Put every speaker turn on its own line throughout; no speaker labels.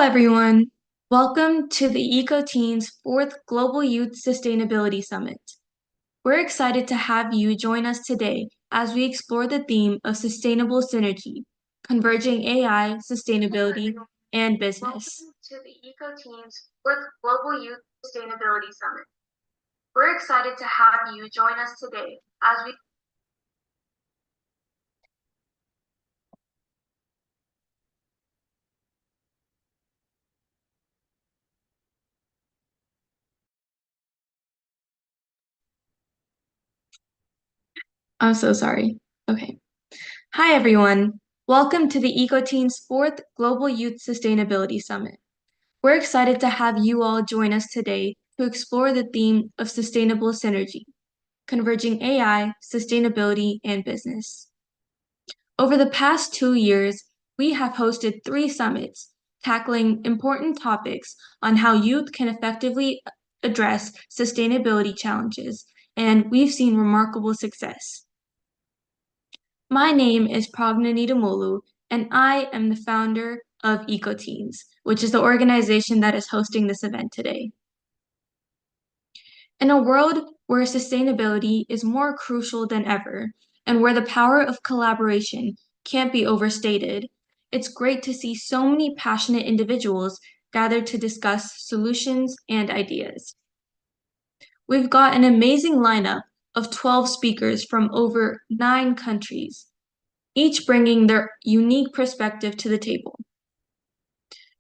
everyone. Welcome to the EcoTeens 4th Global Youth Sustainability Summit. We're excited to have you join us today as we explore the theme of sustainable synergy, converging AI, sustainability, and business. Welcome to the EcoTeens 4th Global Youth Sustainability Summit. We're excited to have you join us today as we I'm so sorry. Okay. Hi, everyone. Welcome to the EcoTeens 4th Global Youth Sustainability Summit. We're excited to have you all join us today to explore the theme of sustainable synergy, converging AI, sustainability, and business. Over the past 2 years, we have hosted 3 summits tackling important topics on how youth can effectively address sustainability challenges, and we've seen remarkable success. My name is Pragnanita Molu, and I am the founder of EcoTeens, which is the organization that is hosting this event today. In a world where sustainability is more crucial than ever, and where the power of collaboration can't be overstated, it's great to see so many passionate individuals gathered to discuss solutions and ideas. We've got an amazing lineup of 12 speakers from over 9 countries, each bringing their unique perspective to the table.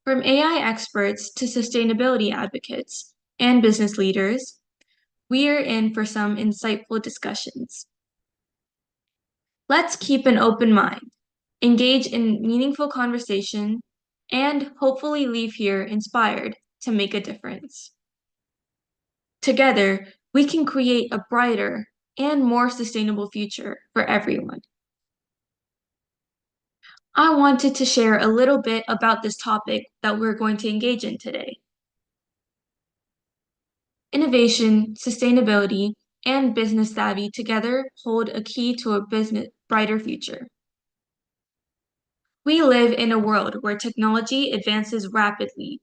From AI experts to sustainability advocates and business leaders, we're in for some insightful discussions. Let's keep an open mind, engage in meaningful conversation, and hopefully leave here inspired to make a difference. Together, we can create a brighter and more sustainable future for everyone. I wanted to share a little bit about this topic that we're going to engage in today. Innovation, sustainability, and business savvy together hold a key to a brighter future. We live in a world where technology advances rapidly,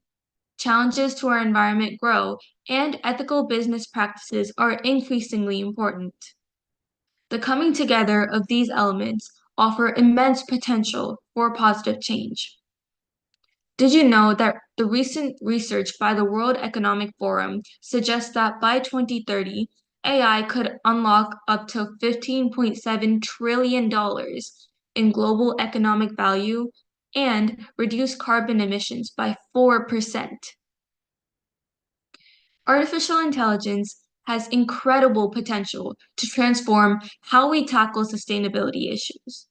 challenges to our environment grow, and ethical business practices are increasingly important. The coming together of these elements offer immense potential for positive change. Did you know that the recent research by the World Economic Forum suggests that by 2030, AI could unlock up to $15.7 trillion in global economic value and reduce carbon emissions by 4%? Artificial intelligence has incredible potential to transform how we tackle sustainability issues.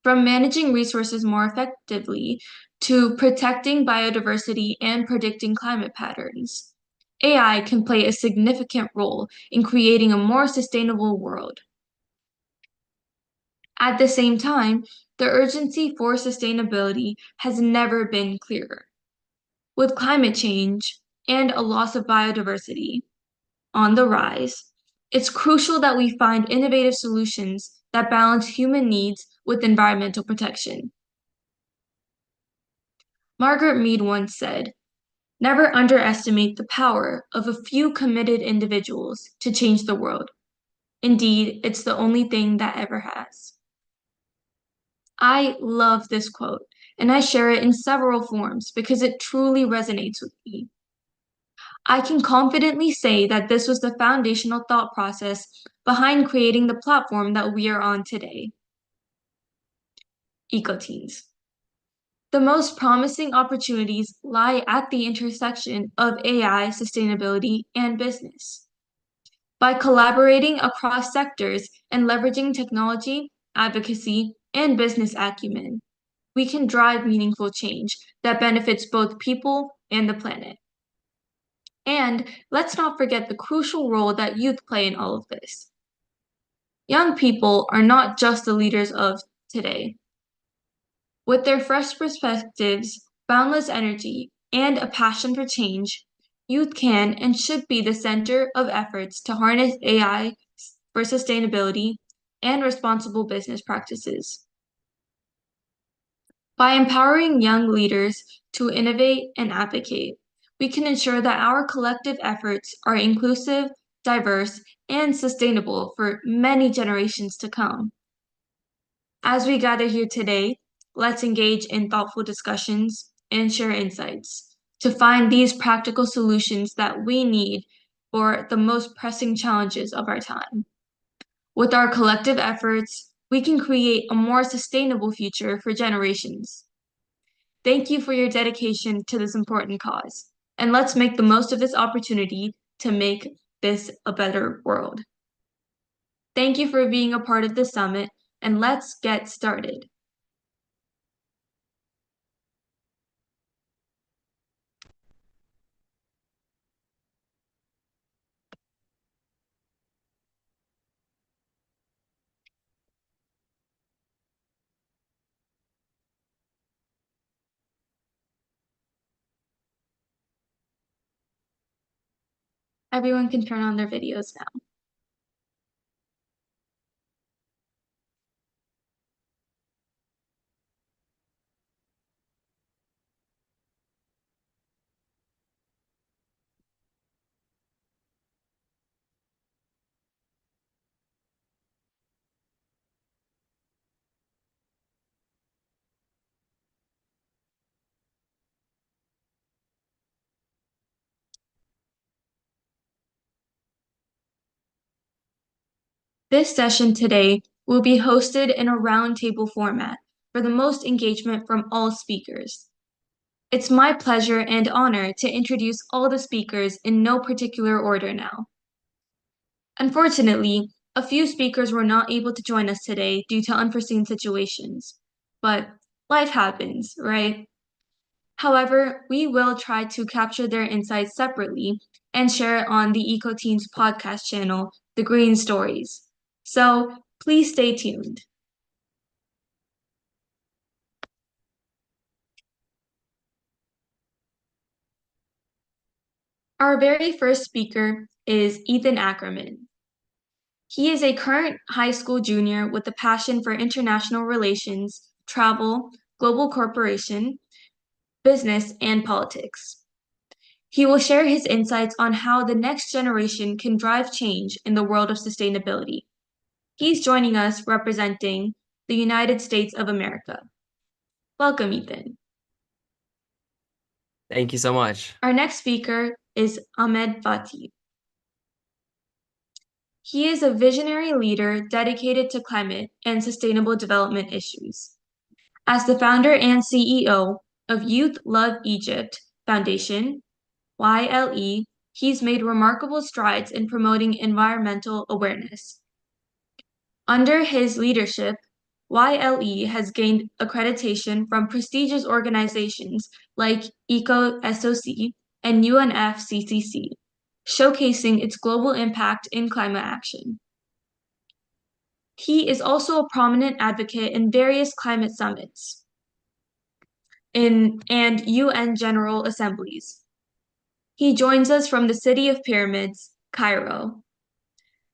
From managing resources more effectively to protecting biodiversity and predicting climate patterns, AI can play a significant role in creating a more sustainable world. At the same time, the urgency for sustainability has never been clearer. With climate change and a loss of biodiversity on the rise, it's crucial that we find innovative solutions that balance human needs with environmental protection. Margaret Mead once said, "Never underestimate the power of a few committed individuals to change the world. Indeed, it's the only thing that ever has." I love this quote, and I share it in several forms because it truly resonates with me. I can confidently say that this was the foundational thought process behind creating the platform that we are on today. EcoTeens. The most promising opportunities lie at the intersection of AI, sustainability, and business. By collaborating across sectors and leveraging technology, advocacy, and business acumen, we can drive meaningful change that benefits both people and the planet. And let's not forget the crucial role that youth play in all of this. Young people are not just the leaders of today. With their fresh perspectives, boundless energy, and a passion for change, youth can and should be the center of efforts to harness AI for sustainability and responsible business practices. By empowering young leaders to innovate and advocate, we can ensure that our collective efforts are inclusive, diverse, and sustainable for many generations to come. As we gather here today, let's engage in thoughtful discussions and share insights to find these practical solutions that we need for the most pressing challenges of our time. With our collective efforts, we can create a more sustainable future for generations. Thank you for your dedication to this important cause, and let's make the most of this opportunity to make this a better world. Thank you for being a part of this summit, and let's get started. Everyone can turn on their videos now. This session today will be hosted in a roundtable format for the most engagement from all speakers. It's my pleasure and honor to introduce all the speakers in no particular order now. Unfortunately, a few speakers were not able to join us today due to unforeseen situations, but life happens, right? However, we will try to capture their insights separately and share it on the EcoTeens podcast channel, The Green Stories. So please stay tuned. Our very first speaker is Ethan Ackerman. He is a current high school junior with a passion for international relations, travel, global corporation, business, and politics. He will share his insights on how the next generation can drive change in the world of sustainability. He's joining us representing the United States of America. Welcome, Ethan.
Thank you so much.
Our next speaker is Ahmed Fatih. He is a visionary leader dedicated to climate and sustainable development issues. As the founder and CEO of Youth Love Egypt Foundation, YLE, he's made remarkable strides in promoting environmental awareness. Under his leadership, YLE has gained accreditation from prestigious organizations like EcoSOC and UNFCCC, showcasing its global impact in climate action. He is also a prominent advocate in various climate summits and UN General Assemblies. He joins us from the City of Pyramids, Cairo.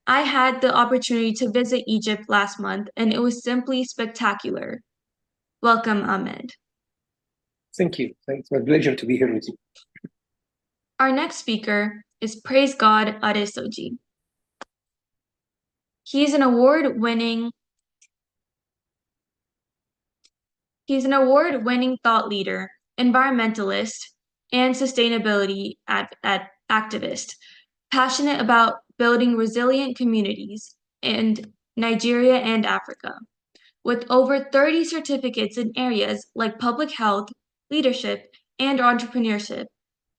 I had the opportunity to visit Egypt last month, and it was simply spectacular. Welcome, Ahmed.
Thank you. It's my pleasure to be here with you.
Our next speaker is Praise God Adesoji. He's an award-winning thought leader, environmentalist, and sustainability activist, passionate about building resilient communities in Nigeria and Africa. With over 30 certificates in areas like public health, leadership, and entrepreneurship,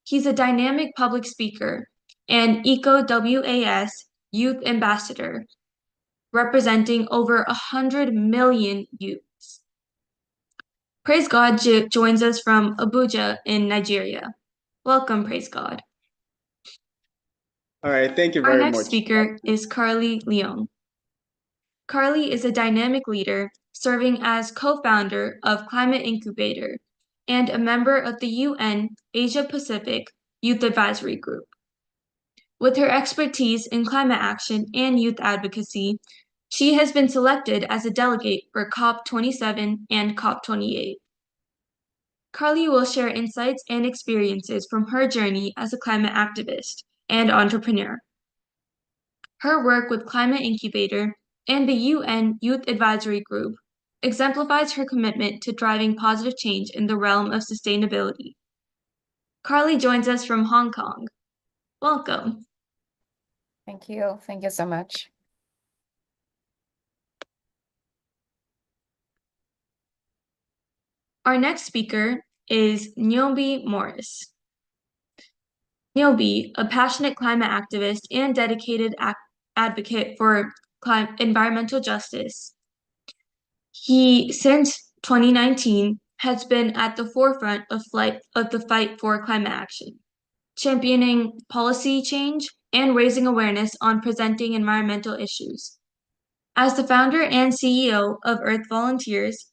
he's a dynamic public speaker and EcoWAS youth ambassador, representing over 100 million youths. Praise God joins us from Abuja in Nigeria. Welcome, Praise God.
All right, thank you
Our
very
next
much.
speaker is Carly Leong. Carly is a dynamic leader serving as co-founder of Climate Incubator and a member of the UN Asia Pacific Youth Advisory Group. With her expertise in climate action and youth advocacy, she has been selected as a delegate for COP27 and COP28. Carly will share insights and experiences from her journey as a climate activist and entrepreneur. Her work with Climate Incubator and the UN Youth Advisory Group exemplifies her commitment to driving positive change in the realm of sustainability. Carly joins us from Hong Kong. Welcome.
Thank you. Thank you so much.
Our next speaker is Nyobi Morris. Nyobi, a passionate climate activist and dedicated advocate for environmental justice. He, since 2019, has been at the forefront of the fight for climate action, championing policy change and raising awareness on presenting environmental issues. As the founder and CEO of Earth Volunteers,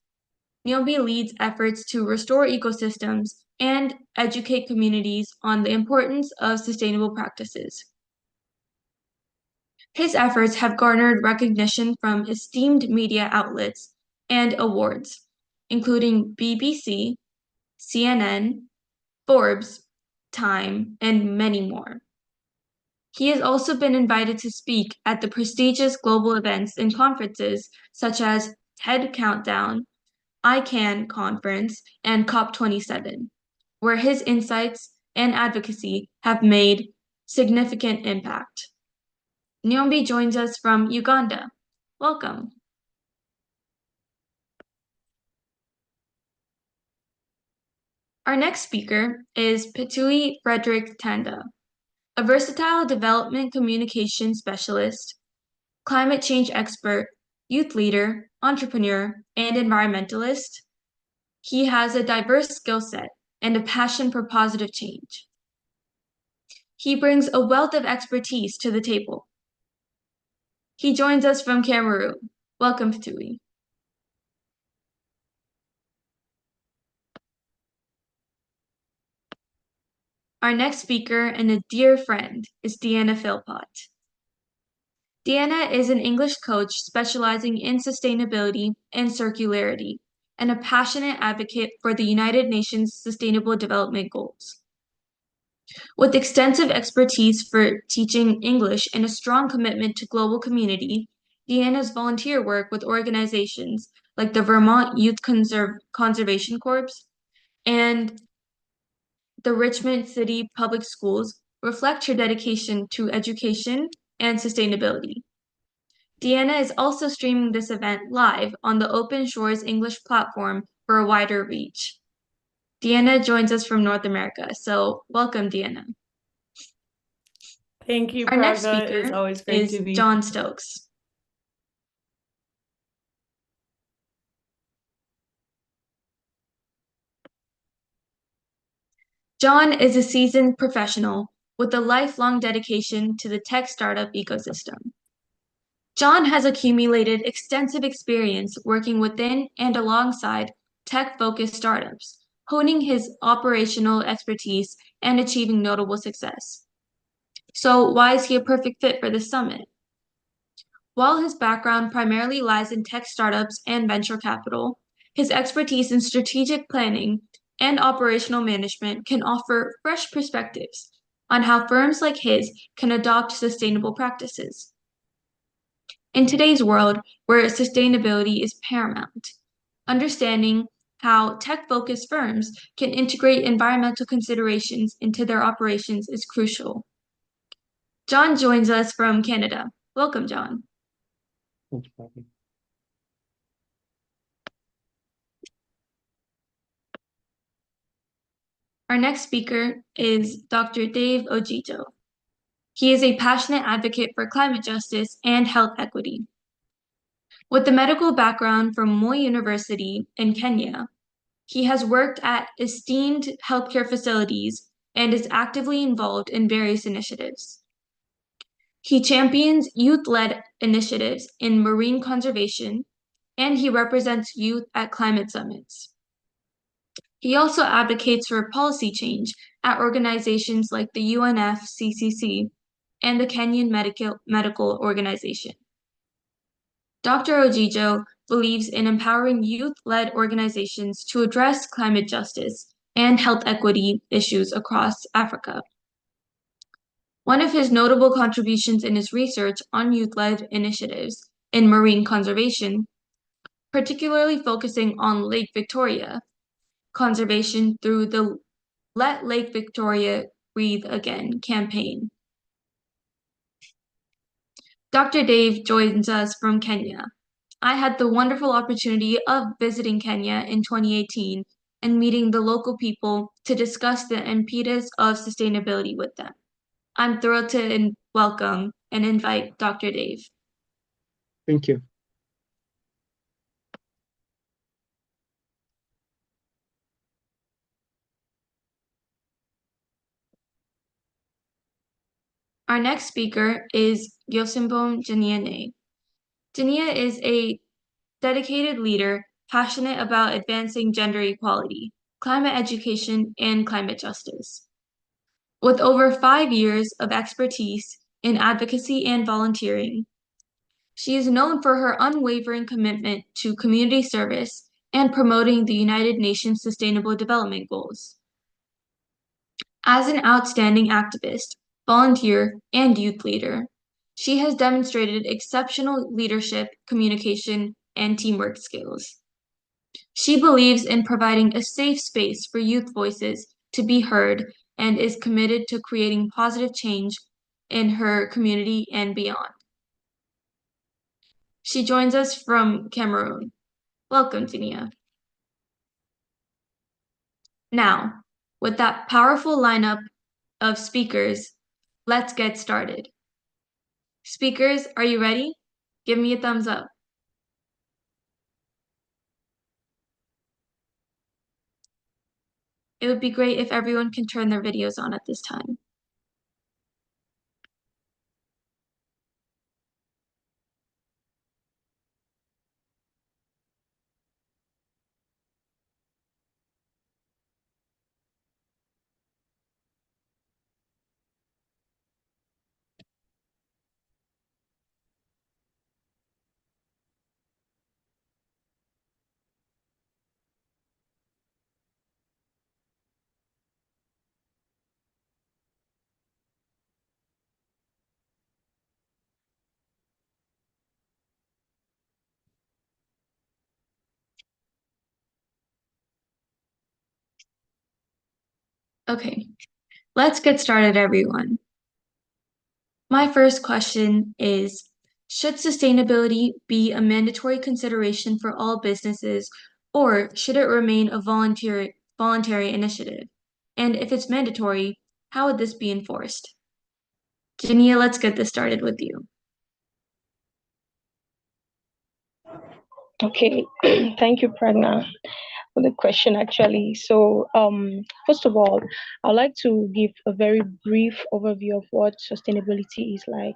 Nyobi leads efforts to restore ecosystems and educate communities on the importance of sustainable practices. His efforts have garnered recognition from esteemed media outlets and awards, including BBC, CNN, Forbes, Time, and many more. He has also been invited to speak at the prestigious global events and conferences such as TED Countdown, ICANN Conference, and COP27, where his insights and advocacy have made significant impact. Nyombi joins us from Uganda. Welcome. Our next speaker is Petui Frederick Tanda, a versatile development communication specialist, climate change expert, youth leader, entrepreneur, and environmentalist. He has a diverse skill set and a passion for positive change. He brings a wealth of expertise to the table. He joins us from Cameroon. Welcome, Petui. Our next speaker and a dear friend is Deanna Philpott. Deanna is an English coach specializing in sustainability and circularity and a passionate advocate for the United Nations Sustainable Development Goals. With extensive expertise for teaching English and a strong commitment to global community, Deanna's volunteer work with organizations like the Vermont Youth Conservation Corps and the Richmond City Public Schools reflect her dedication to education and sustainability. Deanna is also streaming this event live on the Open Shores English platform for a wider reach. Deanna joins us from North America, so welcome, Deanna.
Thank you,
Our next
Praga. It's
speaker
always great
is
to be
John Stokes. John is a seasoned professional with a lifelong dedication to the tech startup ecosystem. John has accumulated extensive experience working within and alongside tech-focused startups, honing his operational expertise and achieving notable success. So why is he a perfect fit for this summit? While his background primarily lies in tech startups and venture capital, his expertise in strategic planning and operational management can offer fresh perspectives on how firms like his can adopt sustainable practices. In today's world, where sustainability is paramount, understanding how tech-focused firms can integrate environmental considerations into their operations is crucial. John joins us from Canada. Welcome, John.
Thank you, Patty.
Our next speaker is Dr. Dave Ojito. He is a passionate advocate for climate justice and health equity. With a medical background from Moi University in Kenya, he has worked at esteemed healthcare facilities and is actively involved in various initiatives. He champions youth-led initiatives in marine conservation, and he represents youth at climate summits. He also advocates for policy change at organizations like the UNFCCC and the Kenyan Medical Organization. Dr. Ojijo believes in empowering youth-led organizations to address climate justice and health equity issues across Africa. One of his notable contributions in his research on youth-led initiatives in marine conservation, particularly focusing on Lake Victoria conservation through the Let Lake Victoria Breathe Again campaign. Dr. Dave joins us from Kenya. I had the wonderful opportunity of visiting Kenya in 2018 and meeting the local people to discuss the impetus of sustainability with them. I'm thrilled to welcome and invite Dr. Dave.
Thank you.
Our next speaker is Yosimbom Janiane. Jania is a dedicated leader passionate about advancing gender equality, climate education, and climate justice. With over 5 years of expertise in advocacy and volunteering, she is known for her unwavering commitment to community service and promoting the United Nations Sustainable Development Goals. As an outstanding activist, volunteer, and youth leader, she has demonstrated exceptional leadership, communication, and teamwork skills. She believes in providing a safe space for youth voices to be heard and is committed to creating positive change in her community and beyond. She joins us from Cameroon. Welcome, Tania. Now, with that powerful lineup of speakers, let's get started. Speakers, are you ready? Give me a thumbs up. It would be great if everyone can turn their videos on at this time. Okay, let's get started, everyone. My first question is, should sustainability be a mandatory consideration for all businesses, or should it remain a voluntary initiative? And if it's mandatory, how would this be enforced? Jania, let's get this started with you.
Okay, thank you, Pragna, for the question actually. So, first of all, I'd like to give a very brief overview of what sustainability is like,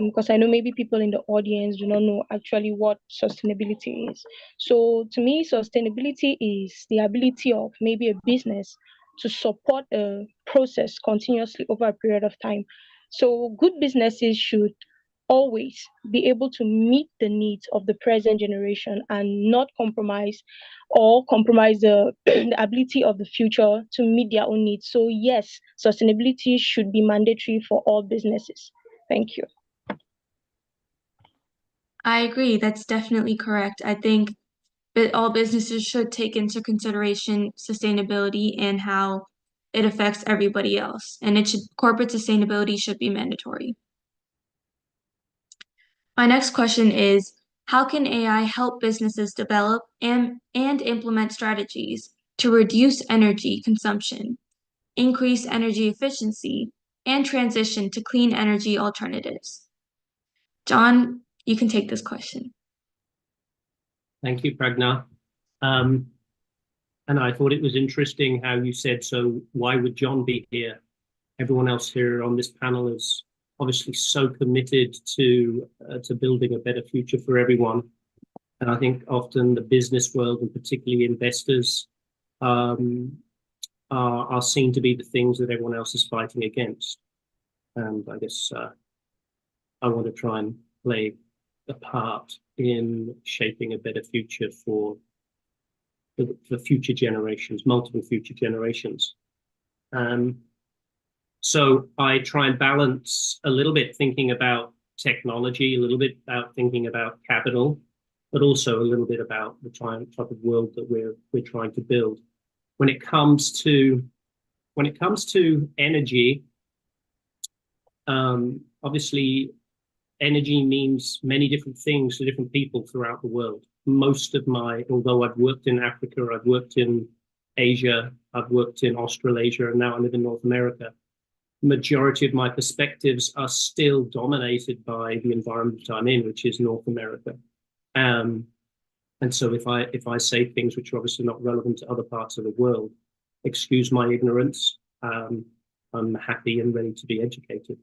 because I know maybe people in the audience do not know actually what sustainability is. So, to me, sustainability is the ability of maybe a business to support a process continuously over a period of time. So, good businesses should always be able to meet the needs of the present generation and not compromise the ability of the future to meet their own needs. So yes, sustainability should be mandatory for all businesses. Thank you.
I agree, that's definitely correct. I think that all businesses should take into consideration sustainability and how it affects everybody else. And corporate sustainability should be mandatory. My next question is, how can AI help businesses develop and implement strategies to reduce energy consumption, increase energy efficiency, and transition to clean energy alternatives? John, you can take this question.
Thank you, Pragna. And I thought it was interesting how you said, so why would John be here? Everyone else here on this panel is obviously so committed to building a better future for everyone. And I think often the business world, and particularly investors, are seen to be the things that everyone else is fighting against. And I guess I want to try and play a part in shaping a better future for for future generations, multiple future generations. So I try and balance a little bit thinking about technology, a little bit about thinking about capital, but also a little bit about the type of world that we're trying to build. When it comes to energy, obviously energy means many different things to different people throughout the world. Although I've worked in Africa, I've worked in Asia, I've worked in Australasia, and now I live in North America, majority of my perspectives are still dominated by the environment I'm in, which is North America. And so if I say things which are obviously not relevant to other parts of the world, excuse my ignorance. I'm happy and ready to be educated.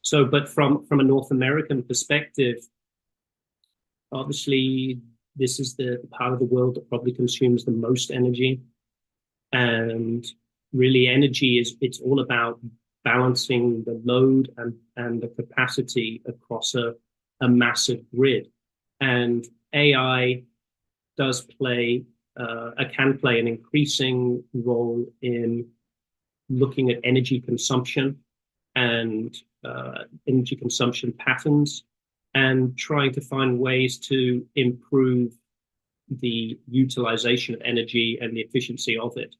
So, but from a North American perspective, obviously this is the part of the world that probably consumes the most energy. And really it's all about balancing the load and the capacity across a massive grid. And AI can play an increasing role in looking at energy consumption and energy consumption patterns, and trying to find ways to improve the utilization of energy and the efficiency of it.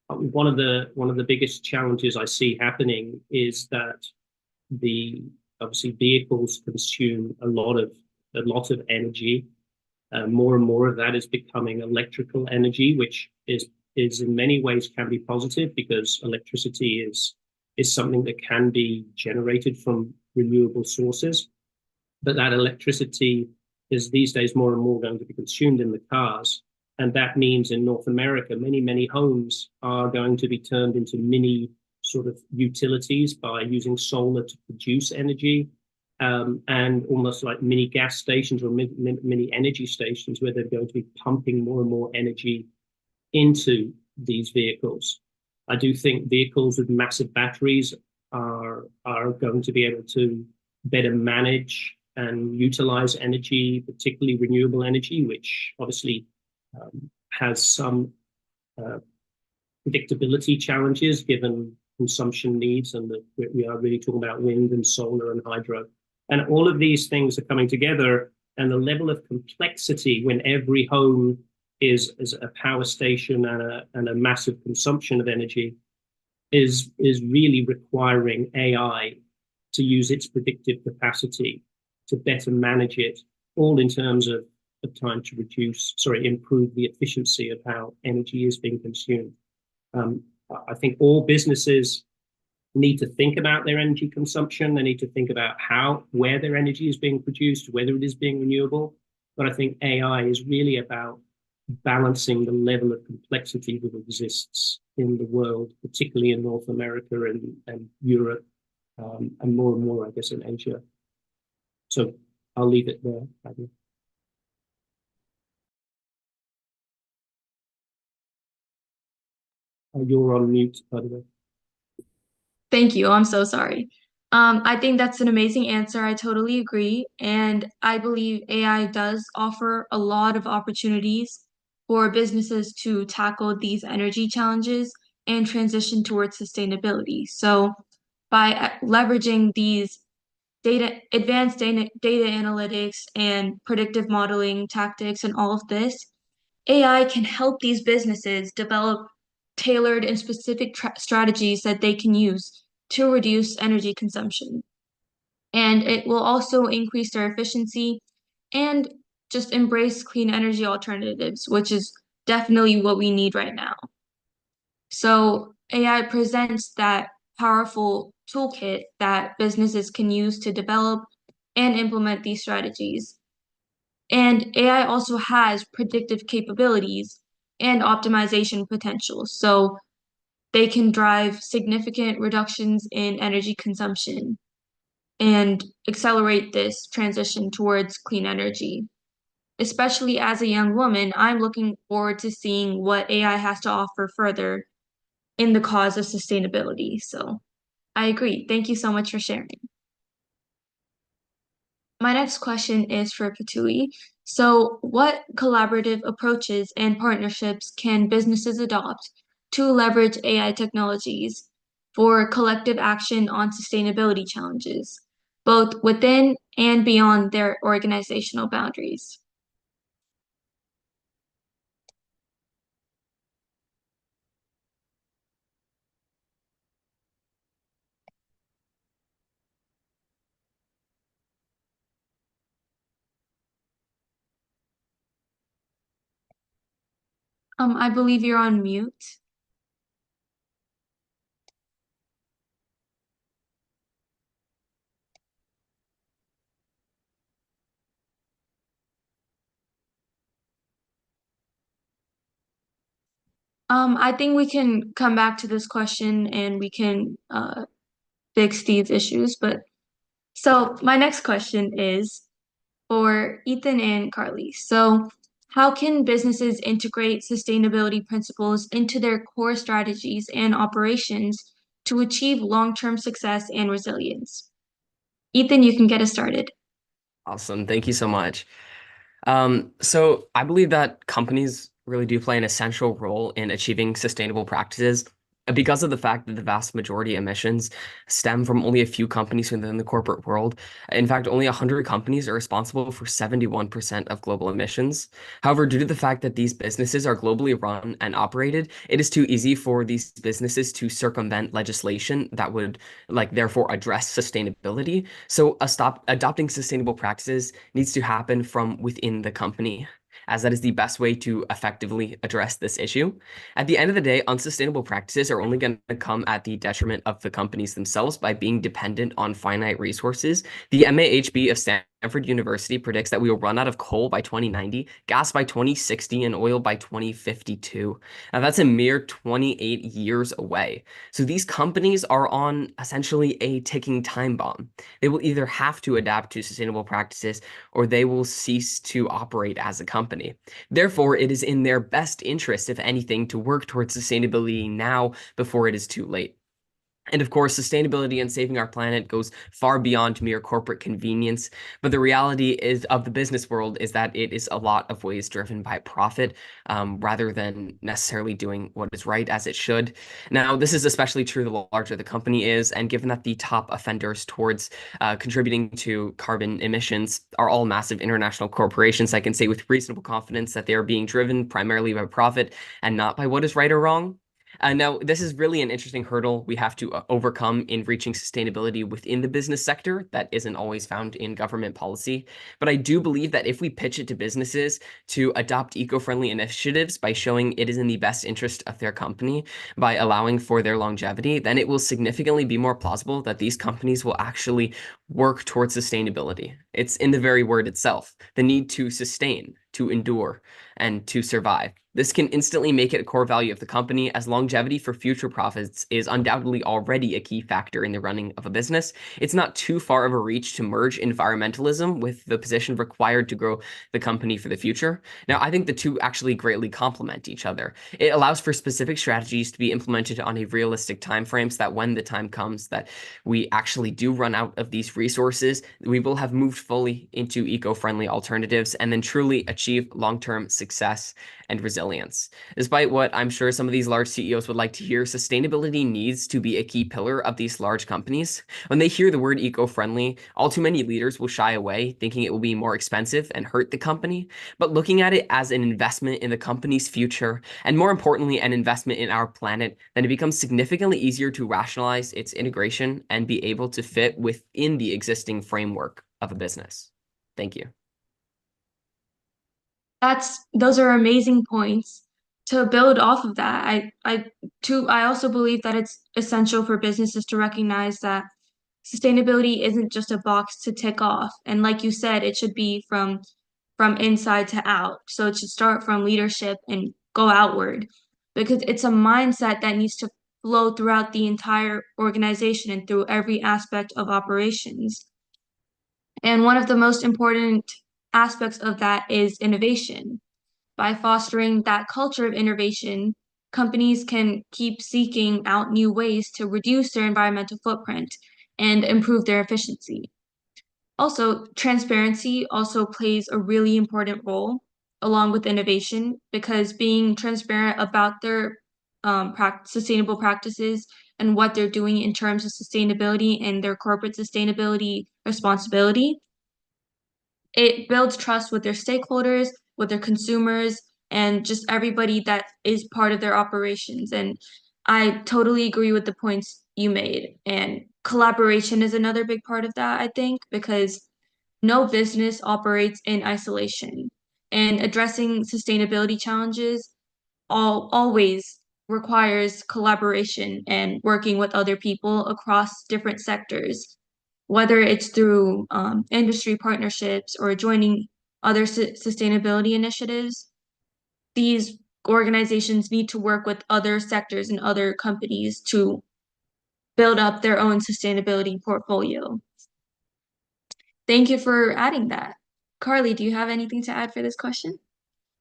One of the biggest challenges I see happening is that obviously vehicles consume a lot of energy. More and more of that is becoming electrical energy, which is in many ways can be positive, because electricity is something that can be generated from renewable sources. But that electricity is these days more and more going to be consumed in the cars. And that means in North America, many homes are going to be turned into mini sort of utilities by using solar to produce energy, and almost like mini gas stations or mini energy stations, where they're going to be pumping more and more energy into these vehicles. I do think vehicles with massive batteries are going to be able to better manage and utilize energy, particularly renewable energy, which obviously has some predictability challenges given consumption needs, and that we are really talking about wind and solar and hydro. And all of these things are coming together, and the level of complexity when every home is a power station and a massive consumption of energy is really requiring AI to use its predictive capacity to better manage it, all in terms of time to improve the efficiency of how energy is being consumed. I think all businesses need to think about their energy consumption. They need to think about where their energy is being produced, whether it is being renewable. But I think AI is really about balancing the level of complexity that exists in the world, particularly in North America and Europe, and more, I guess, in Asia. So I'll leave it there. You're on mute, by the way.
Thank you. I'm so sorry. I think that's an amazing answer. I totally agree. And I believe AI does offer a lot of opportunities for businesses to tackle these energy challenges and transition towards sustainability. So by leveraging these advanced data analytics and predictive modeling tactics and all of this, AI can help these businesses develop tailored and specific strategies that they can use to reduce energy consumption. And it will also increase their efficiency and just embrace clean energy alternatives, which is definitely what we need right now. So AI presents that powerful toolkit that businesses can use to develop and implement these strategies. And AI also has predictive capabilities and optimization potential. So they can drive significant reductions in energy consumption and accelerate this transition towards clean energy. Especially as a young woman, I'm looking forward to seeing what AI has to offer further in the cause of sustainability. So I agree. Thank you so much for sharing. My next question is for Patui. So, what collaborative approaches and partnerships can businesses adopt to leverage AI technologies for collective action on sustainability challenges, both within and beyond their organizational boundaries? I believe you're on mute. I think we can come back to this question and we can fix these issues. But so my next question is for Ethan and Carly. So, how can businesses integrate sustainability principles into their core strategies and operations to achieve long-term success and resilience? Ethan, you can get us started.
Awesome. Thank you so much. So I believe that companies really do play an essential role in achieving sustainable practices because of the fact that the vast majority of emissions stem from only a few companies within the corporate world. In fact, only 100 companies are responsible for 71% of global emissions. However, due to the fact that these businesses are globally run and operated, it is too easy for these businesses to circumvent legislation that would therefore address sustainability. So adopting sustainable practices needs to happen from within the company, as that is the best way to effectively address this issue. At the end of the day, unsustainable practices are only going to come at the detriment of the companies themselves by being dependent on finite resources. The MAHB of Stanford University predicts that we will run out of coal by 2090, gas by 2060, and oil by 2052. Now, that's a mere 28 years away. So these companies are on essentially a ticking time bomb. They will either have to adapt to sustainable practices or they will cease to operate as a company. Therefore, it is in their best interest, if anything, to work towards sustainability now before it is too late. And of course, sustainability and saving our planet goes far beyond mere corporate convenience. But the reality is of the business world is that it is a lot of ways driven by profit, rather than necessarily doing what is right as it should. Now, this is especially true the larger the company is, and given that the top offenders towards contributing to carbon emissions are all massive international corporations, I can say with reasonable confidence that they are being driven primarily by profit and not by what is right or wrong. Now, this is really an interesting hurdle we have to overcome in reaching sustainability within the business sector that isn't always found in government policy. But I do believe that if we pitch it to businesses to adopt eco-friendly initiatives by showing it is in the best interest of their company, by allowing for their longevity, then it will significantly be more plausible that these companies will actually work towards sustainability. It's in the very word itself, the need to sustain, to endure, and to survive. This can instantly make it a core value of the company, as longevity for future profits is undoubtedly already a key factor in the running of a business. It's not too far of a reach to merge environmentalism with the position required to grow the company for the future. Now, I think the two actually greatly complement each other. It allows for specific strategies to be implemented on a realistic time frame so that when the time comes that we actually do run out of these resources, we will have moved fully into eco-friendly alternatives and then truly achieve long-term success and resilience. Despite what I'm sure some of these large CEOs would like to hear, sustainability needs to be a key pillar of these large companies. When they hear the word eco-friendly, all too many leaders will shy away, thinking it will be more expensive and hurt the company. But looking at it as an investment in the company's future, and more importantly, an investment in our planet, then it becomes significantly easier to rationalize its integration and be able to fit within the existing framework of a business. Thank you.
Those are amazing points. To build off of that, I also believe that it's essential for businesses to recognize that sustainability isn't just a box to tick off. And like you said, it should be from inside to out. So it should start from leadership and go outward because it's a mindset that needs to flow throughout the entire organization and through every aspect of operations. And one of the most important aspects of that is innovation. By fostering that culture of innovation, companies can keep seeking out new ways to reduce their environmental footprint and improve their efficiency. Also, transparency also plays a really important role along with innovation because being transparent about their sustainable practices and what they're doing in terms of sustainability and their corporate sustainability responsibility, it builds trust with their stakeholders, with their consumers, and just everybody that is part of their operations. And I totally agree with the points you made. And collaboration is another big part of that, I think, because no business operates in isolation. And addressing sustainability challenges always requires collaboration and working with other people across different sectors, whether it's through industry partnerships or joining other sustainability initiatives. These organizations need to work with other sectors and other companies to build up their own sustainability portfolio. Thank you for adding that. Carly, do you have anything to add for this question?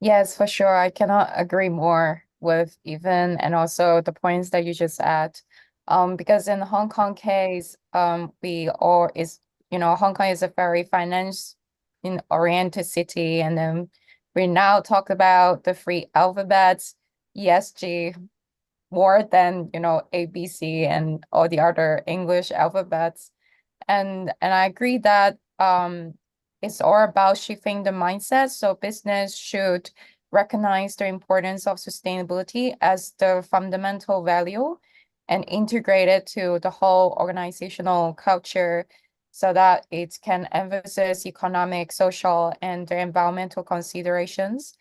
Yes, for sure. I cannot agree more with Ethan and also the points that you just add. Because in the Hong Kong case, Hong Kong is a very finance oriented city, and then we now talk about the three alphabets, ESG, more than ABC and all the other English alphabets. And I agree that it's all about shifting the mindset. So business should recognize the importance of sustainability as the fundamental value and integrate it to the whole organizational culture so that it can emphasize economic, social, and the environmental considerations.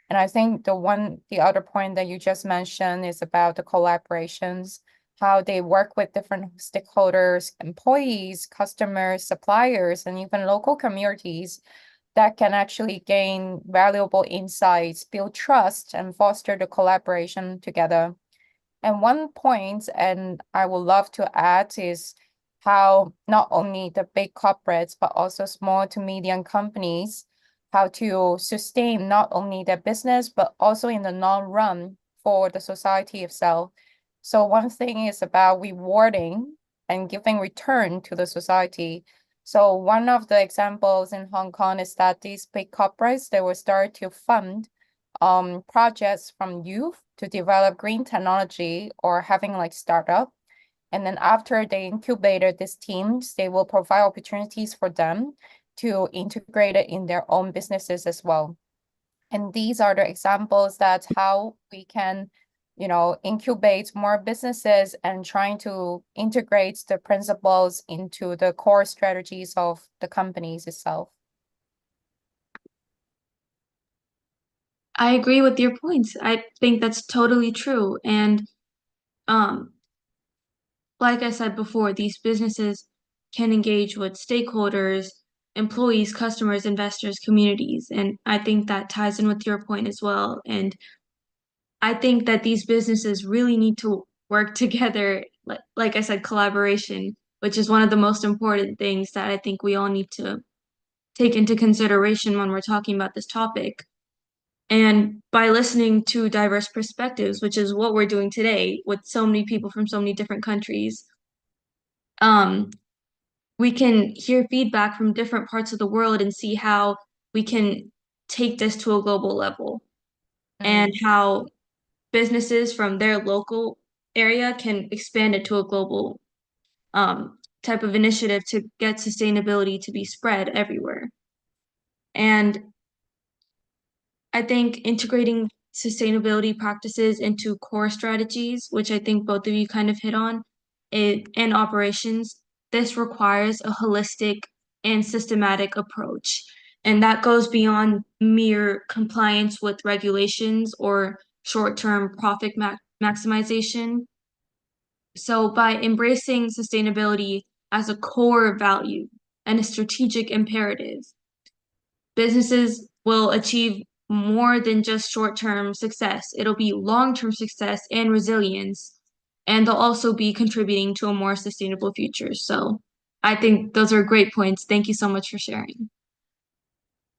And I think the other point that you just mentioned is about the collaborations, how they work with different stakeholders, employees, customers, suppliers, and even local communities that can actually gain valuable insights, build trust, and foster the collaboration together. And one point, and I would love to add, is how not only the big corporates, but also small to medium companies, how to sustain not only their business, but also in the long run for the society itself. So one thing is about rewarding and giving return to the society. So one of the examples in Hong Kong is that these big corporates, they will start to fund projects from youth to develop green technology or having like startup. And then after they incubated these teams, they will provide opportunities for them to integrate it in their own businesses as well. And these are the examples that's how we can, incubate more businesses and trying to integrate the principles into the core strategies of the companies itself.
I agree with your points. I think that's totally true. And um, like I said before, these businesses can engage with stakeholders, employees, customers, investors, communities. And I think that ties in with your point as well. And I think that these businesses really need to work together, like I said, collaboration, which is one of the most important things that I think we all need to take into consideration when we're talking about this topic. And by listening to diverse perspectives, which is what we're doing today with so many people from so many different countries, um, we can hear feedback from different parts of the world and see how we can take this to a global level and how businesses from their local area can expand it to a global type of initiative to get sustainability to be spread everywhere. And I think integrating sustainability practices into core strategies, which I think both of you kind of hit on, and operations, this requires a holistic and systematic approach. And that goes beyond mere compliance with regulations or short-term profit maximization. So by embracing sustainability as a core value and a strategic imperative, businesses will achieve more than just short-term success. It'll be long-term success and resilience, and they'll also be contributing to a more sustainable future. So I think those are great points. Thank you so much for sharing.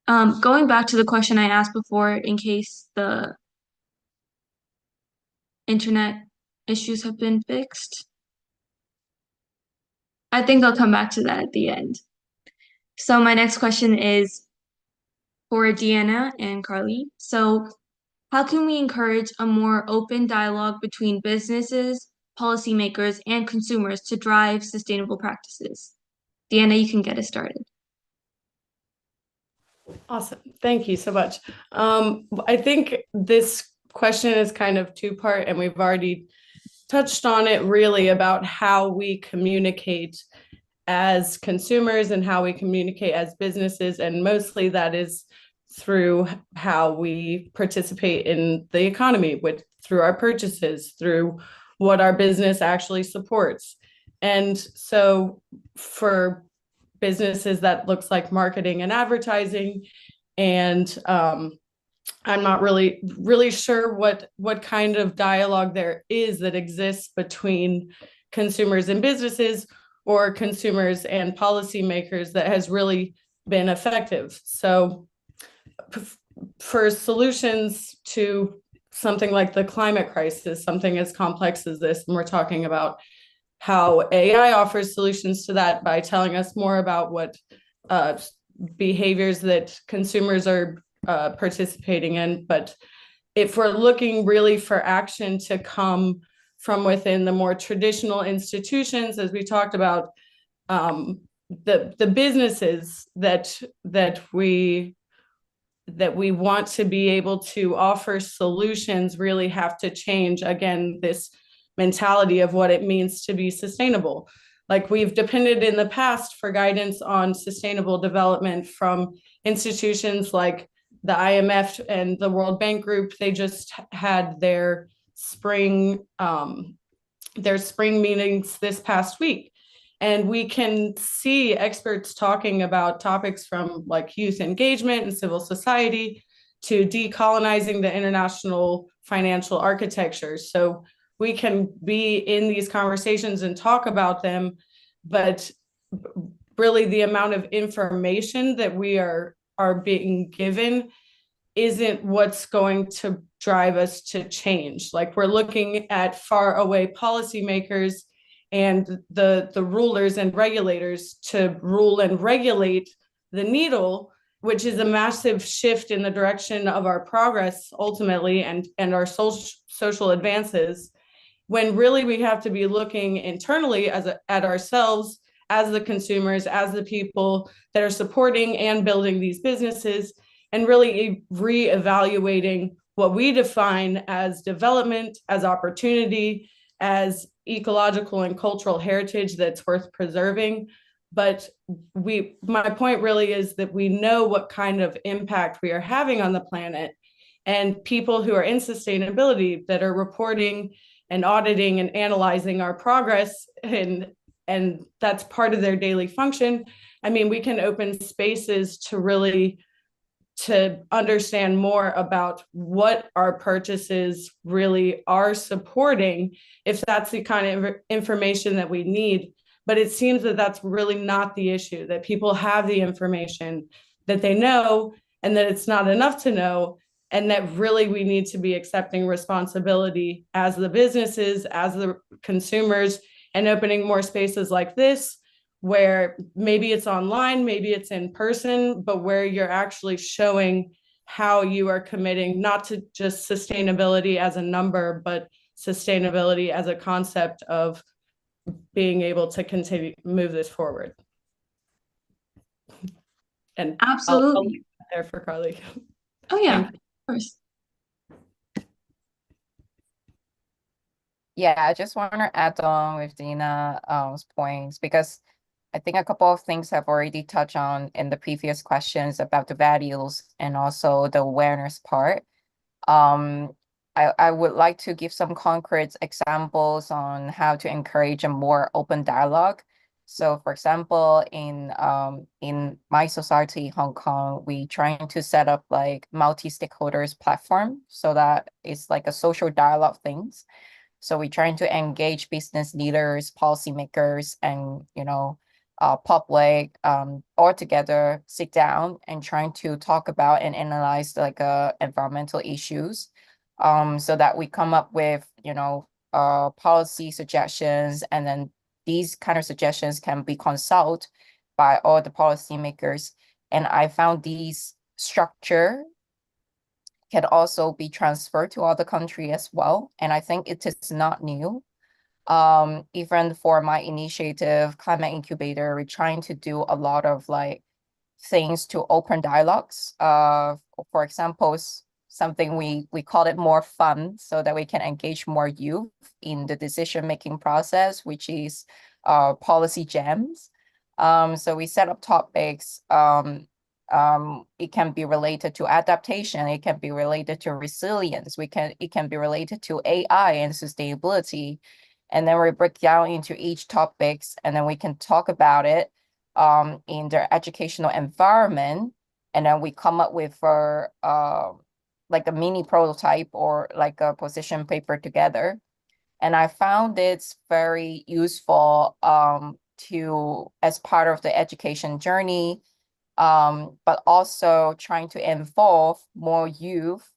Going back to the question I asked before, in case the internet issues have been fixed, I think I'll come back to that at the end. So my next question is for Deanna and Carly. So how can we encourage a more open dialogue between businesses, policymakers, and consumers to drive sustainable practices? Deanna, you can get us started.
Awesome. Thank you so much. I think this question is kind of two-part, and we've already touched on it really about how we communicate as consumers and how we communicate as businesses. And mostly that is through how we participate in the economy, through our purchases, through what our business actually supports. And so for businesses, that looks like marketing and advertising. And I'm not really sure what kind of dialogue there is that exists between consumers and businesses, or consumers and policymakers, that has really been effective. So for solutions to something like the climate crisis, something as complex as this, and we're talking about how AI offers solutions to that by telling us more about what behaviors that consumers are participating in. But if we're looking really for action to come from within the more traditional institutions, as we talked about, the businesses that we want to be able to offer solutions really have to change, again, this mentality of what it means to be sustainable. Like, we've depended in the past for guidance on sustainable development from institutions like the IMF and the World Bank Group. They just had their spring meetings this past week. And we can see experts talking about topics from like youth engagement and civil society to decolonizing the international financial architecture. So we can be in these conversations and talk about them, but really the amount of information that we are being given isn't what's going to drive us to change. Like, we're looking at far away policymakers and the rulers and regulators to rule and regulate the needle, which is a massive shift in the direction of our progress ultimately, and our social advances, when really we have to be looking internally at ourselves as the consumers, as the people that are supporting and building these businesses, and really reevaluating what we define as development, as opportunity, as ecological and cultural heritage that's worth preserving. But my point really is that we know what kind of impact we are having on the planet, and people who are in sustainability that are reporting and auditing and analyzing our progress, and that's part of their daily function. I mean, we can open spaces to understand more about what our purchases really are supporting, if that's the kind of information that we need. But it seems that that's really not the issue, that people have the information, that they know, and that it's not enough to know, and that really we need to be accepting responsibility as the businesses, as the consumers, and opening more spaces like this, where maybe it's online, maybe it's in person, but where you're actually showing how you are committing not to just sustainability as a number, but sustainability as a concept of being able to continue move this forward. And
Absolutely.
I'll leave that there for Carly.
Oh yeah, of course.
Yeah, I just want to add on with Dina's points, because I think a couple of things have already touched on in the previous questions about the values and also the awareness part. I would like to give some concrete examples on how to encourage a more open dialogue. So, for example, in my society, Hong Kong, we trying to set up like multi-stakeholders platform, so that it's like a social dialogue things. So we're trying to engage business leaders, policymakers, and public all together, sit down and trying to talk about and analyze like environmental issues, so that we come up with policy suggestions, and then these kind of suggestions can be consulted by all the policymakers. And I found these structure can also be transferred to other country as well. And I think it is not new. Even for my initiative, Climate Incubator, we're trying to do a lot of like things to open dialogues. For example, something we call it more fun so that we can engage more youth in the decision-making process, which is policy jams. So we set up topics. It can be related to adaptation. It can be related to resilience. It can be related to AI and sustainability. And then we break down into each topics, and then we can talk about it in their educational environment. And then we come up with like a mini prototype or like a position paper together. And I found it's very useful to as part of the education journey, but also trying to involve more youth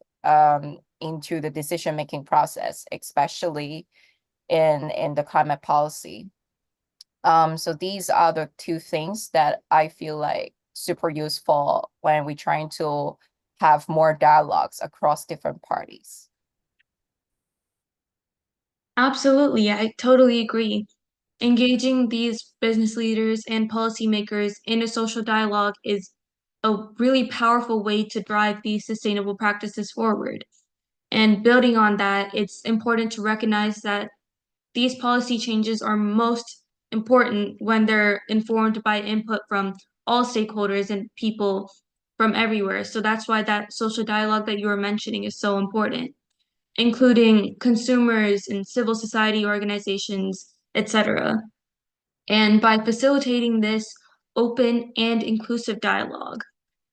into the decision-making process, especially in the climate policy. So these are the two things that I feel like super useful when we're trying to have more dialogues across different parties.
Absolutely, I totally agree. Engaging these business leaders and policymakers in a social dialogue is a really powerful way to drive these sustainable practices forward. And building on that, it's important to recognize that these policy changes are most important when they're informed by input from all stakeholders and people from everywhere. So that's why that social dialogue that you were mentioning is so important, including consumers and civil society organizations, etc. And by facilitating this open and inclusive dialogue,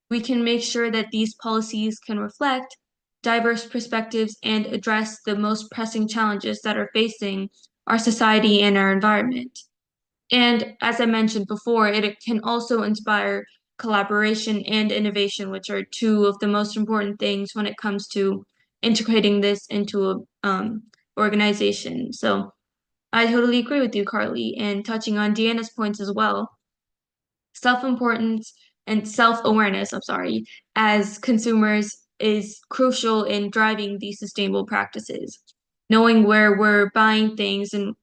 we can make sure that these policies can reflect diverse perspectives and address the most pressing challenges that are facing our society and our environment. And as I mentioned before, it can also inspire collaboration and innovation, which are two of the most important things when it comes to integrating this into a organization. So I totally agree with you, Carly, and touching on Deanna's points as well. Self-importance and self-awareness, I'm sorry, as consumers is crucial in driving these sustainable practices. Knowing where we're buying things and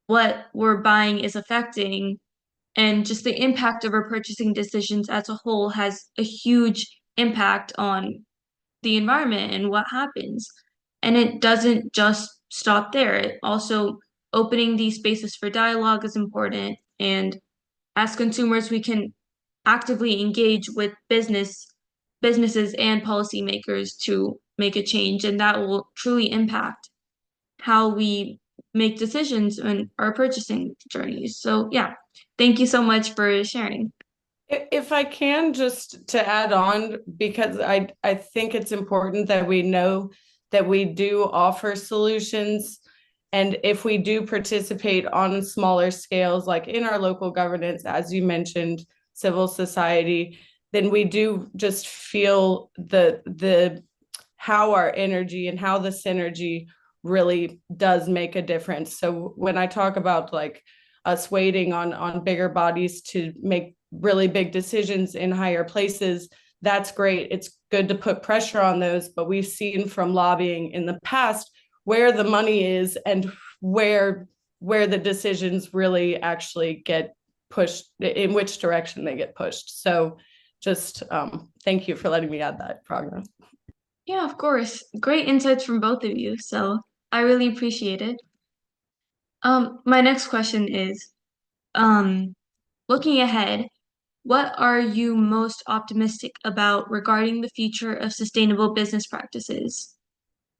what we're buying is affecting and just the impact of our purchasing decisions as a whole has a huge impact on the environment and what happens. And it doesn't just stop there. It also opening these spaces for dialogue is important. And as consumers, we can actively engage with businesses and policymakers to make a change, and that will truly impact how we make decisions in our purchasing journeys. So yeah, thank you so much for sharing.
If I can just to add on, because I think it's important that we know that we do offer solutions. And if we do participate on smaller scales, like in our local governance, as you mentioned, civil society, then we do just feel the how our energy and how the synergy really does make a difference. So when I talk about like us waiting on bigger bodies to make really big decisions in higher places, that's great. It's good to put pressure on those, but we've seen from lobbying in the past where the money is and where the decisions really actually get pushed, in which direction they get pushed. So just thank you for letting me add that, Pragna.
Yeah, of course. Great insights from both of you. So I really appreciate it. My next question is, looking ahead, what are you most optimistic about regarding the future of sustainable business practices?